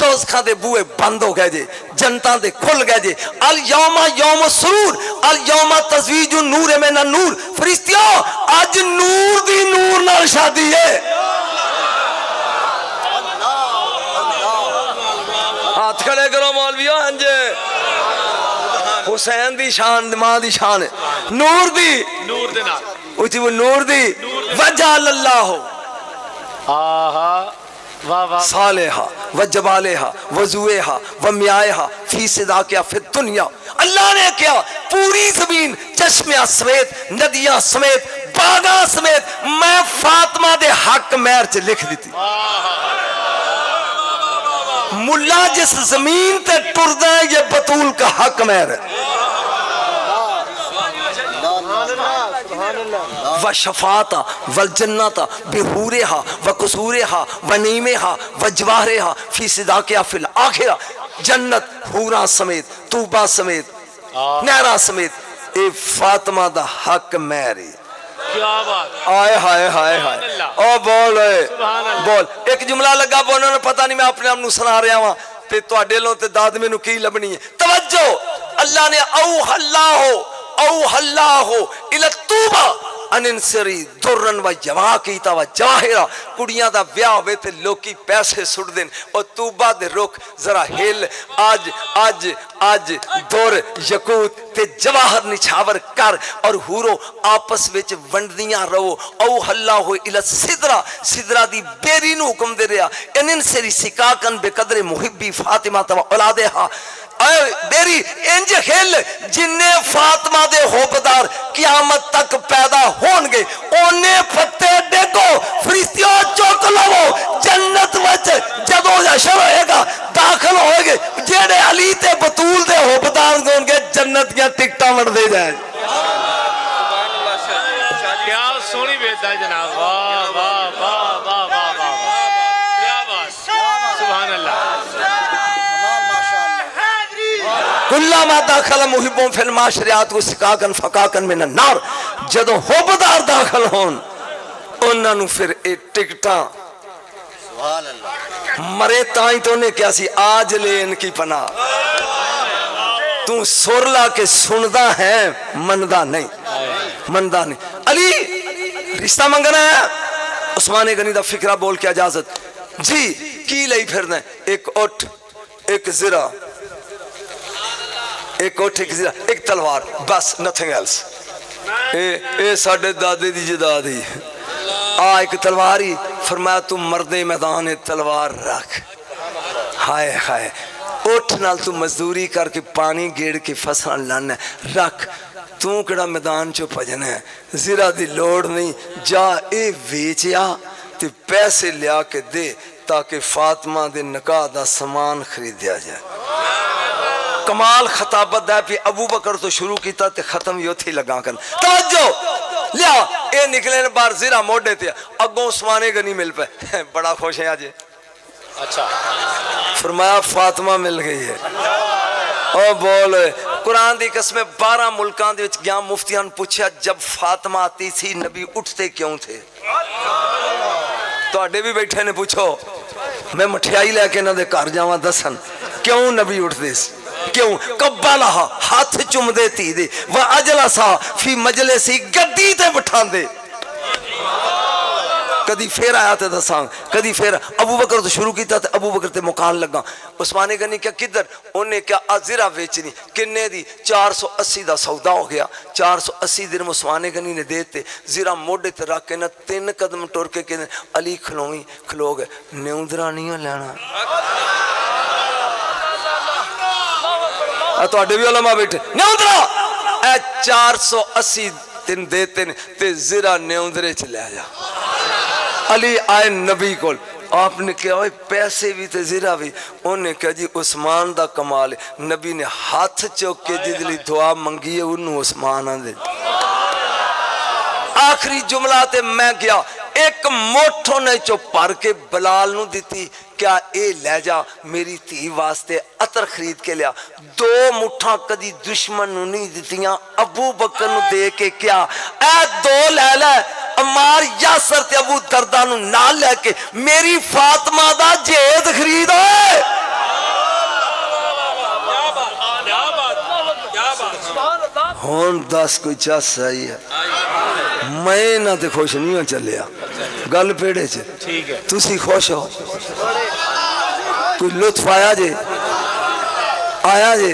दोज़ख दे बूहे बंद हो गए जे, जनता दे खुल गए जे। अल यौमा यौम सुरूर अल यौमा तज़वीजु नूर में न नूर। फरिश्तों आज नूर दी नूर नाल शादी है। हाथ खड़े करो मौलवियों। हंजे हुसैन दी शान मां दी शान है, नूर दी, नूर दे नाल उची वो नूर दी वजह अल्लाह आहा वाह वाह। सालेहा व जबालेहा वजुएहा व मियाएहा फी सिदाकिया फी दुनिया। अल्लाह ने क्या पूरी जमीन चश्मिया समेत, नदियां समेत, बागा समेत मैं फातिमा दे हक महर च लिख दी। मुल्ला जिस जमीन ते टुरदा है ये बतूल का हक महर है। व शफाता वल जन्नता बिहूरेहा व कुसूरेहा व नीमेहा व जवाहरेहा फी सिदाकिया फिल आखिरा। जन्नत हूरा समेत, तूबा समेत, नहरा समेत ए फातिमा दा हक महर है। क्या बात। आए हाय हाय हाय ओ बोल बोल। एक जुमला लगा बोलने ने पता नहीं मैं अपने आप सुना रहा वहां ते तुहाडे लो ते दाद मैनू की लभनी है। तवज्जो, अल्लाह ने औ हल्ला हो इला तूबा अनसरी दुरन व जवा कीता व जाहिरा। कुड़ियां दा ब्याह होवे ते लोकी पैसे सुट देन और तूबा दे रुख जरा हिल। आज आज आज दुर यकूत ते जवाहर निछावर कर और हूरो आपस विच वंडदियां रहो। औ हल्ला हो इला सिदरा, सिदरा दी बेरी नू हुक्म दे रहा। अनसरी सिकाकन बेकदरे मुहिब्बी फातिमा तवा औलादेहा। बेरी इंज हिल जिन्ने फातिमा दे होबदार क़यामत तक पैदा होणगे ओने पत्ते डेगो। फरिश्तियों चुक लवो, जन्नत विच जदों हशर होएगा दाखिल होएगे जेड़े अली ते बतूल दे होबदार होणगे जन्नत दी टिकटां वंडदे जाए। क्या सोहनी बेदा है जनाब। वाह वाह वाह वाह वाह वाह, क्या बात। सुभान अल्लाह। कुल्लामा दाखिल मुहिब्बुन फिल माशरियात को सिकाकन फकाकन मिन नार। जदों होबदार दाखिल होन उन्हां नूं फिर ए टिकटां सुभान अल्लाह मरे ताई तो ने क्या सी आज ले इनकी पनाह। तू सुर ला के सुनदा है मनदा नहीं, मनदा नहीं। अली रिश्ता मंगना है, उस्मान गनी दा फिक्रा बोल के इजाजत जी की लई फिरना। एक उठ, एक जिरा, एक उठ, एक जिरा, एक तलवार, बस नथिंग एल्स। ए साडे दादे दी जदाद ही आ एक तलवार ही। फरमाया तू मर्दे मैदान तलवार रख। हाय हाय उठ नाल तू मजदूरी करके पानी गेड़ के फसल लाना रख। तू केड़ा मैदान चो भजना है, जिरा दी लोड़ नहीं। जा ए वेचिया ते पैसे लिया के दे ताकि फातिमा दे निकाह दा सामान खरीदिया जाए। कमाल खताबत है भी अबू बकर तो शुरू किया ते खत्म यो थी लगा कर। तवज्जो लिया ए निकले ने बाहर जिरा मोढ़े ते अगों उस्मान गनी मिल पे बड़ा खुश है आज। अच्छा फरमाया फातिमा मिल गई है। ओ बोल कुरान दी कसम 12 मुल्कां दे विच गया मुफ्तियां ने पूछा जब फातिमा आती थी नबी उठते क्यों थे। तुहाडे भी बैठे ने पूछो मैं मठियाई लैके इन्हां दे घर जावां दसन क्यों नबी उठदे सी क्यों। कब्बला हाथ चुमदे धी दे व अजला सा फी मजलिसी गद्दी ते बिठांदे। کدی پھر آیا تے دساں کدی پھر ابو بکر تو شروع کیتا تے ابو بکر تے مکان لگا عثمان غنی کیا کدھر انہیں کیا ازرا بیچنی کنے دی 480 دا سودا ہو گیا 480 درہم عثمان غنی نے دیتے زیرہ موڑے تے رکھ کے نہ 3 قدم ٹور کے کہ علی کھلوئی کھلو گئے نیوندرا نہیں ہو لینا تو اڈے بھی علماء بیٹھے نیوندرا اے 480 تین دیتے تے زیرہ نیوندرے چلے آیا علی آئے نبی کو آپ نے کہا پیسے بھی تے زیرہ بھی انہوں نے کہا جی عثمان دا کمال ہے نبی نے ہاتھ چوک کے جدلی دعا منگی ہے انہوں عثمان آن دے آخری جملہ تے میں گیا ایک موٹھوں نے چو پار کے بلال نو دیتی کیا اے لے جا میری تھی واسطے عطر خرید کے لیا 2 مٹھاں کدی دشمن نو نہیں دیتیاں ابو بکر نو دے کے کیا اے 2 لے لے عمار یاسر تے ابو دردہ نو نہ لے کے میری فاطمہ دا جید خرید ہوئے ہون 10 کوئی چاس صحیح ہے میں نہ تے خوش نہیں ہو چلیا گل پیڑے چھے تُسی خوش ہو کوئی لطف آیا جے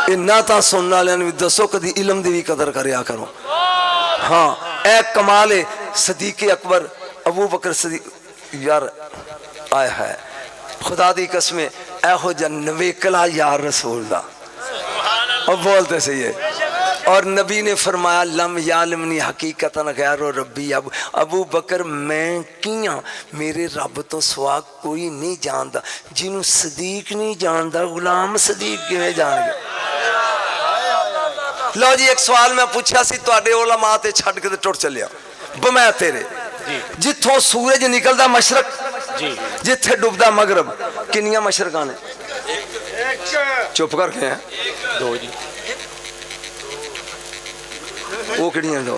اے نہ تا سننا لینے بھی دسو کدی علم دی بھی قدر کریا کرو ہاں اے کمال صدیق اکبر ابو بکر صدیق یار آیا ہے خدا دی قسمیں اے ہو جنوے کلا یار رسول دا اب بولتے سے یہ اور نبی نے فرمایا لم یعلمنی حقیقتاً غیر ربی ابو بکر میں کیاں میرے رب تو سوا کوئی نہیں جاندا جنہوں صدیق نہیں جاندا غلام صدیق کیویں جان گیا لو جی ایک سوال میں پوچھا سی تو اڈے علماء تے چھڑ کے ٹوٹ چلیا بمیں تیرے جتھوں سورج نکلدا مشرق جتھے ڈوبدا مغرب کنیاں مشرقاں نے چپ کر کے ہیں 2 جی وہ کڑیاں دو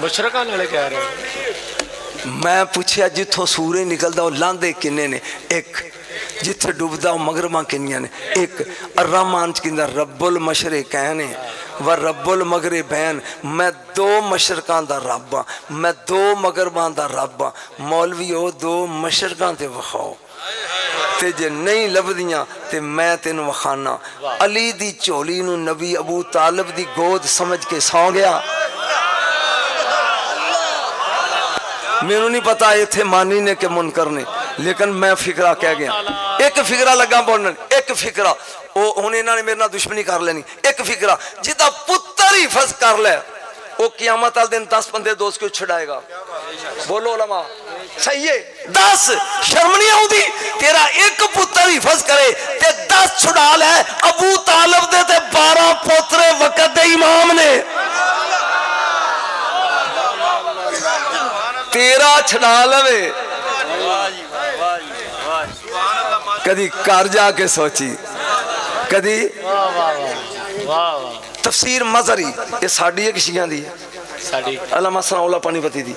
مشرقہ نالے کہہ رہے ہیں میں پوچھیا جتھوں سورج نکلدا وہ لاندے کنے نے ایک جتھے ڈوبدا وہ مغرباں کنیاں نے ایک الرحمن چکندہ رب المشرقین و رب المغربین میں 2 مشرقاں دا رب ہاں میں 2 مغرباں دا رب ہاں مولوی ہو 2 مشرقاں تے وخاؤ تے جے نہیں لبدیاں تے میں تینوں وخانا علی دی چولی نو نبی ابو طالب دی گود سمجھ کے سو گیا میں نو نہیں پتا یہ تھے مانی نے کہ منکر نے لیکن میں فکرہ کہہ گیا ایک فکرہ لگا بولنے ایک فکرہ انہیں انہوں نے میرے نہ دشمنی کر لینی ایک فکرہ جتا پتر ہی فض کر لے وہ قیامت آل دن 10 بندے دوست کو چھڑائے گا بولو علماء صحیح ہے 10 شرم نہیں آؤں دی تیرا ایک پتر حفظ کرے تے 10 چھڑا لے ابو طالب دے تے 12 پوترے وقت دے امام نے تیرا چھڑا لے کدی کار جا کے سوچی کدی تفسیر مظہری یہ ساڑھی ہے کشیاں دی ہے علماء سنا اولا پانی پتی دی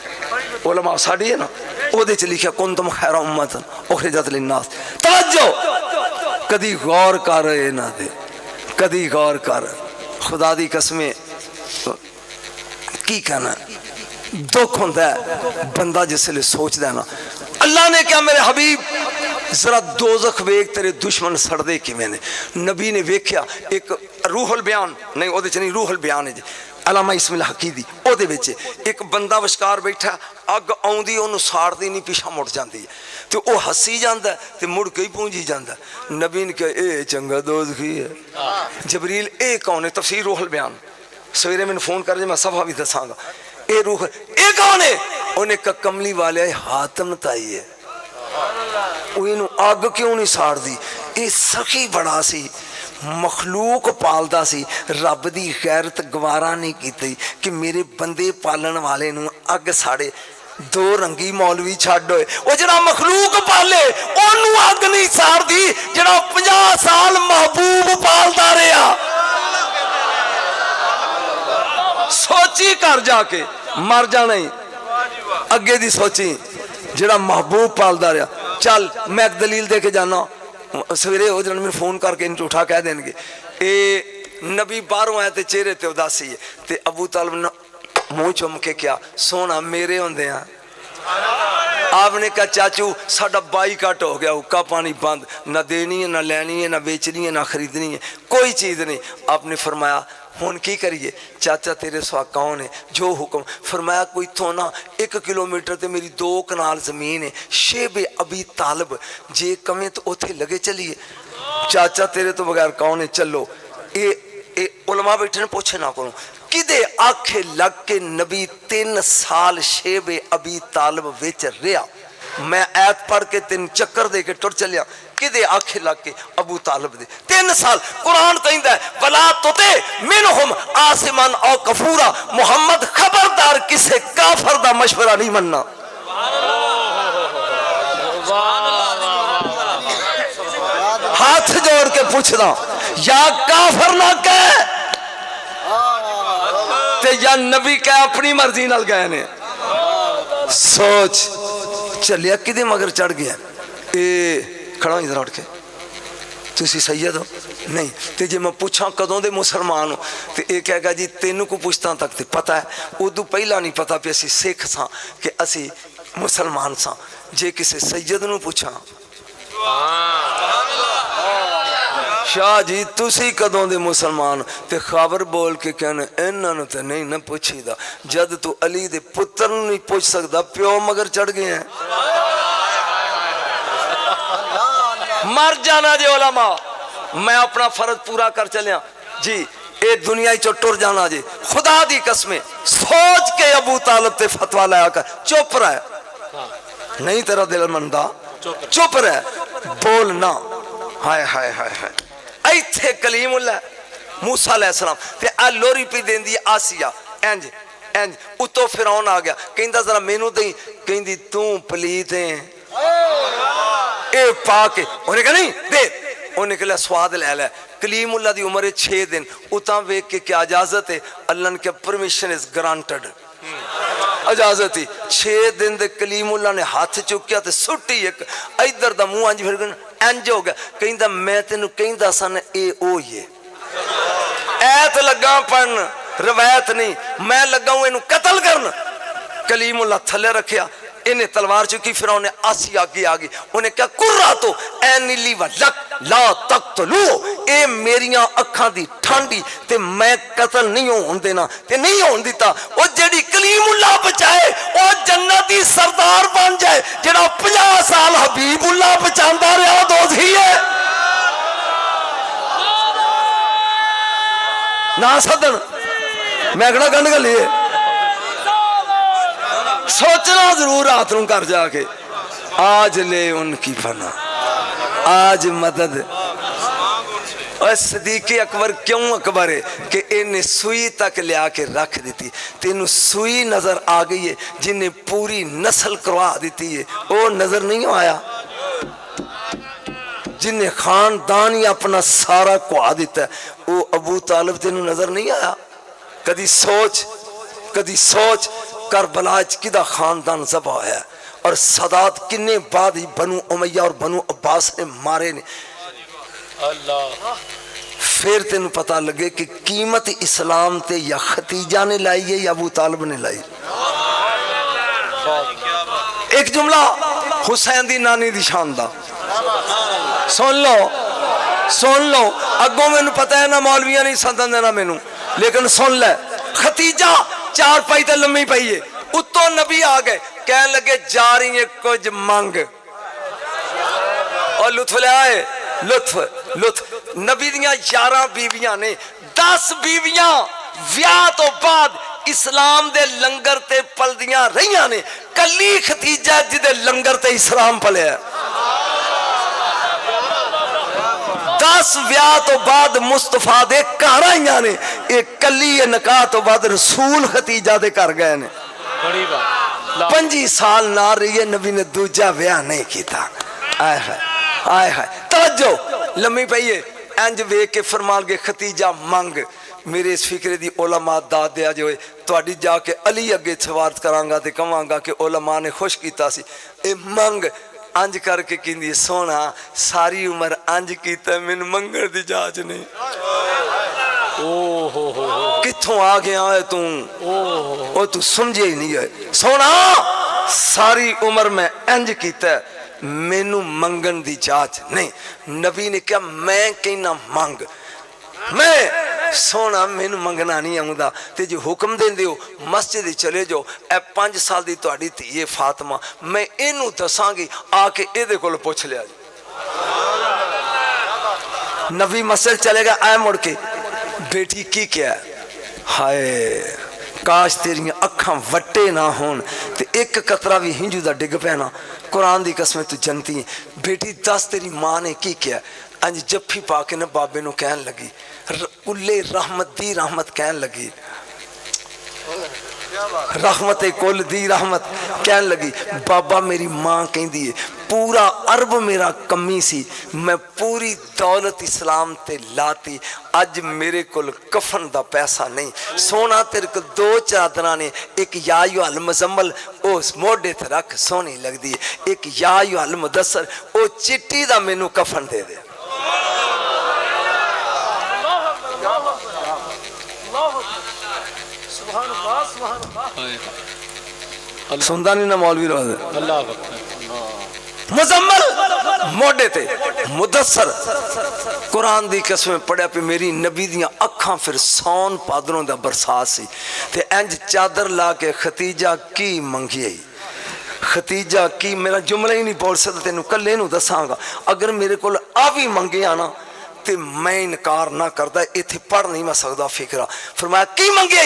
علماء ساڑھی ہے نا او دے چلی کیا کنتم خیر امتن اخرجت للناس توجہ کدی غور کر رہے نہ دے کدی غور کر خدا دی قسمیں کی کہنا دکھ ہوندہ ہے بندہ جس لئے سوچ دینا اللہ نے کیا میرے حبیب ذرا دوزخ ویک تیرے دشمن سڑدے کی میں نے نبی نے ویکھیا ایک روح البیان نہیں او دے چنی روح البیان ہے جی علامہ اسم الحقی دی او دے بیچے ایک بندہ وشکار بیٹھا اگ آؤں دی انہوں ساڑ دی نہیں پیشہ مڑ جاندی ہے تو او ہسی جاندہ ہے تو مڑ کئی پونجی جاندہ ہے نبی نے کہا اے چنگا دوزخی ہے جبریل اے کون ہے تفسیر روح البیان سویرے میں نے فون کر جائے میں صفحہ بھی دساں گا اے روح اے کون ہے انہیں کہا کملی والے حاتم تائی ہے انہوں آگ کیوں نہیں ساڑ دی اے سخی بڑا سی مخلوق پالدا سی رب دی غیرت گوارا نہیں کیتی کہ میرے بندے پالن والے نوں اگ ساڑے 2 رنگی مولوی چھاڑ ہوئے وہ جڑا مخلوق پالے انہوں اگ نہیں ساڑ دی جڑا 50 سال محبوب پالدا رہا سوچی کر جا کے مر جا نہیں اگے دی سوچی جڑا محبوب پالدا رہا چل میں ایک دلیل دے کے جانا سویرے ہو جنہوں میں فون کر کے انٹو اٹھا کہہ دیں گے اے نبی باروں آئے تے چہرے تے اداسی ہے تے ابو طالب نے منہ چم کے کیا سونا میرے ہوندے ہیں आपने कहा चाचू साडा बाईकाट हो गया, हुक्का पानी बंद, ना देनी है ना लैनी है ना बेचनी है ना खरीदनी है, कोई चीज़ नहीं। आपने फरमाया हुन की करिए? चाचा तेरे सवा कौन है? जो हुक्म। फरमाया कोई तो ना 1 किलोमीटर ते मेरी 2 कनाल जमीन है, शेबे अबी तालब, जे कमें तो उथे लगे चलिए। चाचा तेरे तो बगैर कौन है, चलो। ए उलमा बैठे ने, पूछे ना करो किदे आखे लग के नबी 3 साल शेबे अबी तालब विच रहा। मैं ऐत पढ़ के 3 चक्कर दे के टुर चलिया, किदे आखे लग के अबू तालब दे 3 साल। कुरान कहता है वला तुते मिनहुम आसिमन औ कफूरा, मुहम्मद खबरदार किसे काफर दा मशवरा नहीं मनना। हाथ जोड़ के पूछना, या काफर ना कह ते या नबी कह अपनी मर्जी नाल गए ने। सोच चलिया किदे मगर चढ़ गया। ए खड़ा इधर उठ के, तुसी सैयद हो? नहीं। ते जे मैं पूछा कदों दे मुसलमान हो, ते ये कहेगा जी तेनू को पूछता तक ते पता है, उदू पहला नहीं पता भी असी सिख सां कि असी मुसलमान सां। जे किसी सैयद नू पूछा शाह जी तुसी कदों दे मुसलमान, ते खबर बोल के कहना इन्हां ते नहीं ना पुछीदा। जद तू अली दे पुत्र नहीं पूछ सकदा, प्यो मगर चढ़ गए हैं। मर जाना जे उलमा, मैं अपना फर्ज पूरा कर चलिया जी। ए दुनिया चो टुर जाना जी, खुदा दी कसमें सोच के अबू तालिब ते फतवा लाया कर। चुप रह, नहीं तेरा दिल मनदा, चुप रह, बोल ना। हाय हाय हाय हाय। इत्थे कलीमुल्लाह मूसा अलैहिस्सलाम ते आ लोरी पी देंदी आसिया, इंज इंज उतो फिरौन आ गया, कहंदा जरा मैनू दई, कहंदी तू पलीत है ए पाके। उन्हें कहा नहीं दे, उन्हें कहा स्वाद ले ले। कलीमुल्लाह दी उम्र 6 दिन। उता वेख के क्या इजाजत है? अल्लाह ने कहा परमिशन इज ग्रांटेड, इजाजत ही। 6 दिन दे कलीमुल्लाह ने हाथ चुकिया ते सुट्टी एक, इधर दा मुंह अंज फिर इंज हो गया। कहंदा मैं तेनू कहंदा सन ए ओ ही है। ऐत लगा पढ़न, रवायत नहीं। मैं लगा हूं इनू कत्ल करन। कलीमुल्लाह थले रखिया, इन्हें तलवार चुकी, फिर उन्हें आसी आगे आ गई। उन्हें क्या कुर्रा तो ऐ नीली व लक ला तक तो लो, ए मेरियां अखां दी ठंडी ते मैं कत्ल नहीं होन देना ते नहीं होन दिता। ओ जेड़ी कलीमुल्लाह बचाए ओ जन्नत दी सरदार बन जाए, जेड़ा 50 साल हबीबुल्लाह बचांदा रहा दोज़ी है ना सदन। मैं कहना गंढ गली है, सोचना जरूर रात नूं घर जाके, आज ले उनकी फना, आज मदद। और सदीक़े अकबर क्यों अकबर है कि इन्हें सुई तक लिया के रख दी। तेनू सुई नजर आ गई है, जिन्हें पूरी नस्ल करवा दी है, वो नजर नहीं आया। जिन्हें खानदान ही अपना सारा कुआ दिता है, वो अबू तालिब तेनू नजर नहीं आया। कदी सोच करबला किदा खानदान ज़बा होया, और सदात किन्ने बाद ही बनु उमैया और बनु अब्बास ने मारे ने। अल्लाह फिर तेन पता लगे कि कीमत इस्लाम ते या खतीजा ने लाई है या अबू तालिब ने लाई। एक जुमला हुसैन दी नानी दी शान दा सुन लो। अगों मैनू पता है ना मौलवियां नहीं सदन देना मैनू, लेकिन सुन ले। खतीजा 4 पाई ते लम्मी पई है, उत्तों नबी आ गए, कह लगे जा रही है कुछ मंग, और लुत्फ ले आए। लुत्फ नबी दियां 11 बीवियां ने, 10 बीवियां व्याह तो बाद इस्लाम दे लंगर ते पलदियां रहियां ने। कली खतीजा जिदे लंगर ते इस्लाम पलिया। 10 व्याह तो बाद मुस्तफा दे घर आईयां ने, एक कली निकाह तो बाद रसूल खतीजा दे घर गए ने। 25 साल ना रही है, नबी ने दूजा व्याह नहीं किया। आए हाय तवज्जो लम्मी पई है। इंज वेख के फरमान के खतीजा मंग, मेरे इस फिक्रे दी उलमा दाद दिया जो तुहाडी जाके अली अगे सवारत करांगा ते कहांगा कि उलमा ने खुश कीता सी। ए मंग अंज करके कहंदी सोना सारी उम्र अंज कीता, मैनू मंगण दी जाच नहीं। कित्थों आ गया है तू? ओ तू समझे ही नहीं है। सोना सारी उम्र मैं इंज कीता मैनू मंगन दी जाच नहीं। नबी ने कहा मैं कहना मंग, मैं सोना मैनू मंगना नहीं आउंदा ते जे हुक्म देंदे हो मस्जिद चले जाओ। ए 5 साल दी तुहाडी धी है फातिमा, मैं इनू दसांगी आके इहदे कोल पुछ लिया जी। नबी मस्जिद चलेगा आए मुड़ के बेटी की क्या हाय काश तेरियां अखां वट्टे ना होन ते एक कतरा भी हिंजू दा डिग पैना। कुरान दी कसम तू जनती है। बेटी दस तेरी मां ने की क्या? अंज जफ्फी पा के ना बाबे नू कहन लगी कुल्ले रहमत दी रहमत कहन लगी, रहमत कुल दी रहमत कहन लगी। बाबा मेरी मां कहती है पूरा अरब मेरा कमी सी, मैं पूरी दौलत इस्लाम ते लाती, अज मेरे कोल कफन दा पैसा नहीं। सोना तेरे को 2 चादरां ने, एक या अल मुजम्मल उस मोढे ते रख सोहनी लगदी है, एक या अल मुदस्सर ओ चिट्टी दा मैनू कफन दे दे। सुनता नहीं ना मौलवी रोज मुजम्मल मोढे ते मुदस्सर कुरान दी कसम पढ़िया पे मेरी नबी दियां अखां फिर सौन पादरों दा बरसात सी ते इंज चादर ला के खतीजा की मंगी। खतीजा की मेरा जुमला ही नहीं बोल सकता, तेनू कल्ले नू दसांगा। अगर मेरे कोल आ भी मंगे आना ते मैं इनकार ना करदा, इत्थे पढ़ नहीं मैं सकदा फिकरा। फरमाया की मंगे?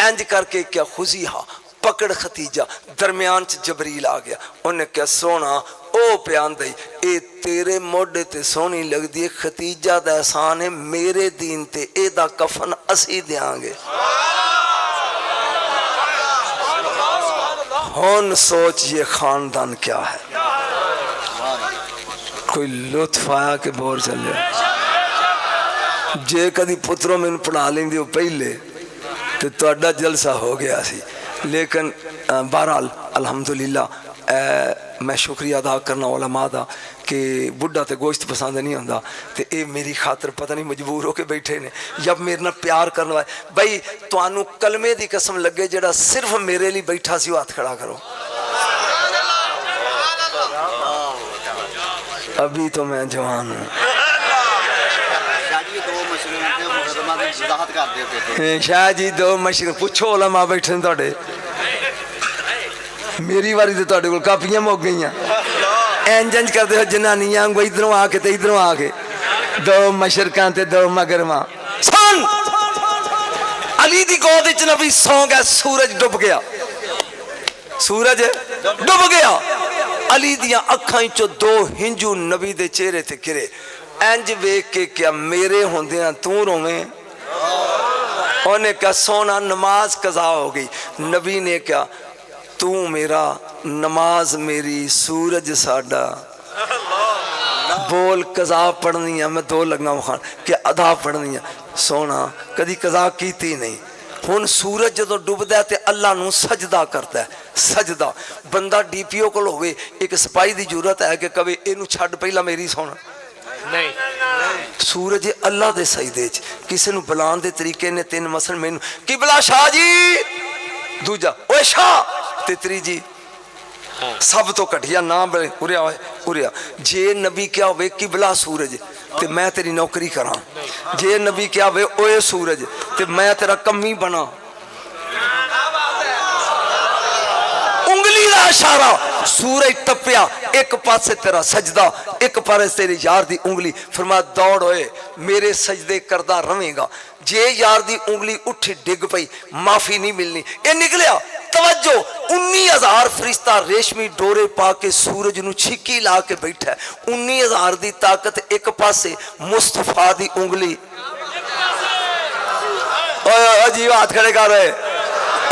इंज करके क्या खुशी हा पकड़ खतीजा, दरम्यान च जबरील आ गया। उन्हें क्या सोना ओ प्यान दई ए तेरे मोढे ते सोहनी लगदी है, खतीजा दा एहसान है मेरे दीन ते, एदा कफन असी देंगे। हुन सोच ये खानदान क्या है। कोई लुत्फ आया के बोर चले जे कदी पुत्रों मैनू पढ़ा लेंदे हो पहले तो तुहाडा जलसा हो गया सी। लेकिन बहरहाल अल्हम्दुलिल्लाह मैं शुक्रिया अदा करना उलमा दा कि बुढ़ा तो गोश्त पसंद नहीं होंदा ते ये मेरी खातर पता नहीं मजबूर होके बैठे ने जब मेरे नाल प्यार करना है। बई तुहानू कलमे दी कसम लगे जेड़ा सिर्फ मेरे लिए बैठा सी हाथ खड़ा करो। अभी तो मैं जवान हूँ। शाह जी 2 मशरूम पूछो उलमा बैठे तुहाडे, मेरी वारी तो तुहाडे कोल कापियां मुक गई। इंज इंज करते हो जनानियां इधरों आके ते इधरों आके 2 मशरकां ते 2 मगरबां। सुन अली दी गोद च नबी सौ गया, सूरज डुब गया, सूरज डुब गया। अली दियां अखां चो 2 हिंजू नबी दे चेहरे ते गिरे। इंज वेख के क्या मेरे होंदियां तू रोवें? उन्हें क्या सोना नमाज कज़ा हो गई। नबी ने क्या तू मेरा नमाज मेरी सूरज साडा बोल कज़ा पढ़नी है। मैं 2 लगा खान कि अदा पढ़नी है। सोना कदी कज़ा कीती नहीं। हुन सूरज जो डुबदा है तो अल्लाह नू सजदा करता है। सजदा बंदा DPO कोल होवे एक सिपाही की जरूरत है कि कवे इनू छड्ड पहला मेरी सोना नहीं। सूरज अल्लाह दे सजदे च किसी नू बुलाने दे तरीके ने 3 मसल मैनू कि बुला शाह जी, दूजा ओए शाह ते त्रीजी सब तो घटिया नाम उरिया उरिया। जे नबी क्या होवे कि बुला सूरज ते मैं तेरी नौकरी करा, जे नबी क्या होवे ओए सूरज ते मैं तेरा कमी बना। उंगली का इशारा सूरज तपिया, एक पासे तेरा सजदा एक पासे तेरी यार दी उंगली। फरमाया दौड़ होए मेरे सजदे करदा रवेगा। जे यार दी उंगली उठी डिग पई माफी नहीं मिलनी। ये निकलिया तवज्जो 19,000 फरिश्ता रेशमी डोरे पा के सूरज नू छिकी ला के बैठा है। 19,000 दी ताकत एक पासे मुस्तफा दी उंगली। अजीब हाथ खड़े कर रहे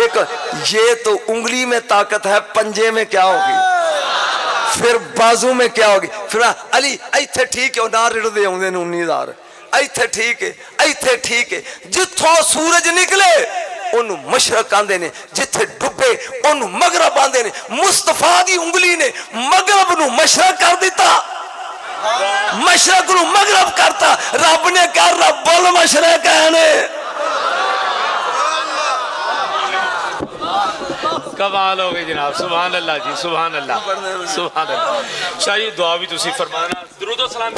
एक ये तो उंगली में ताकत है, पंजे में क्या होगी, फिर बाजू में क्या होगी। फिर अली इत्थे ठीक है ना रिड़दे आउंदे ने 19,000 इत्थे ठीक है, इत्थे ठीक है। जिथों सूरज निकले ओनू मशरक आंदे ने, जिथे डुबे ओनू मगरब आंदे ने। मुस्तफा दी उंगली ने मगरब नू मशरक कर दिता, मशरक नू मगरब करता। रब ने कर रब्बुल मशरक है ने کمال ہو گئی جناب سبحان اللہ جی سبحان اللہ سبحان اللہ شاہ جی دعا بھی تسی فرمانا درود و سلام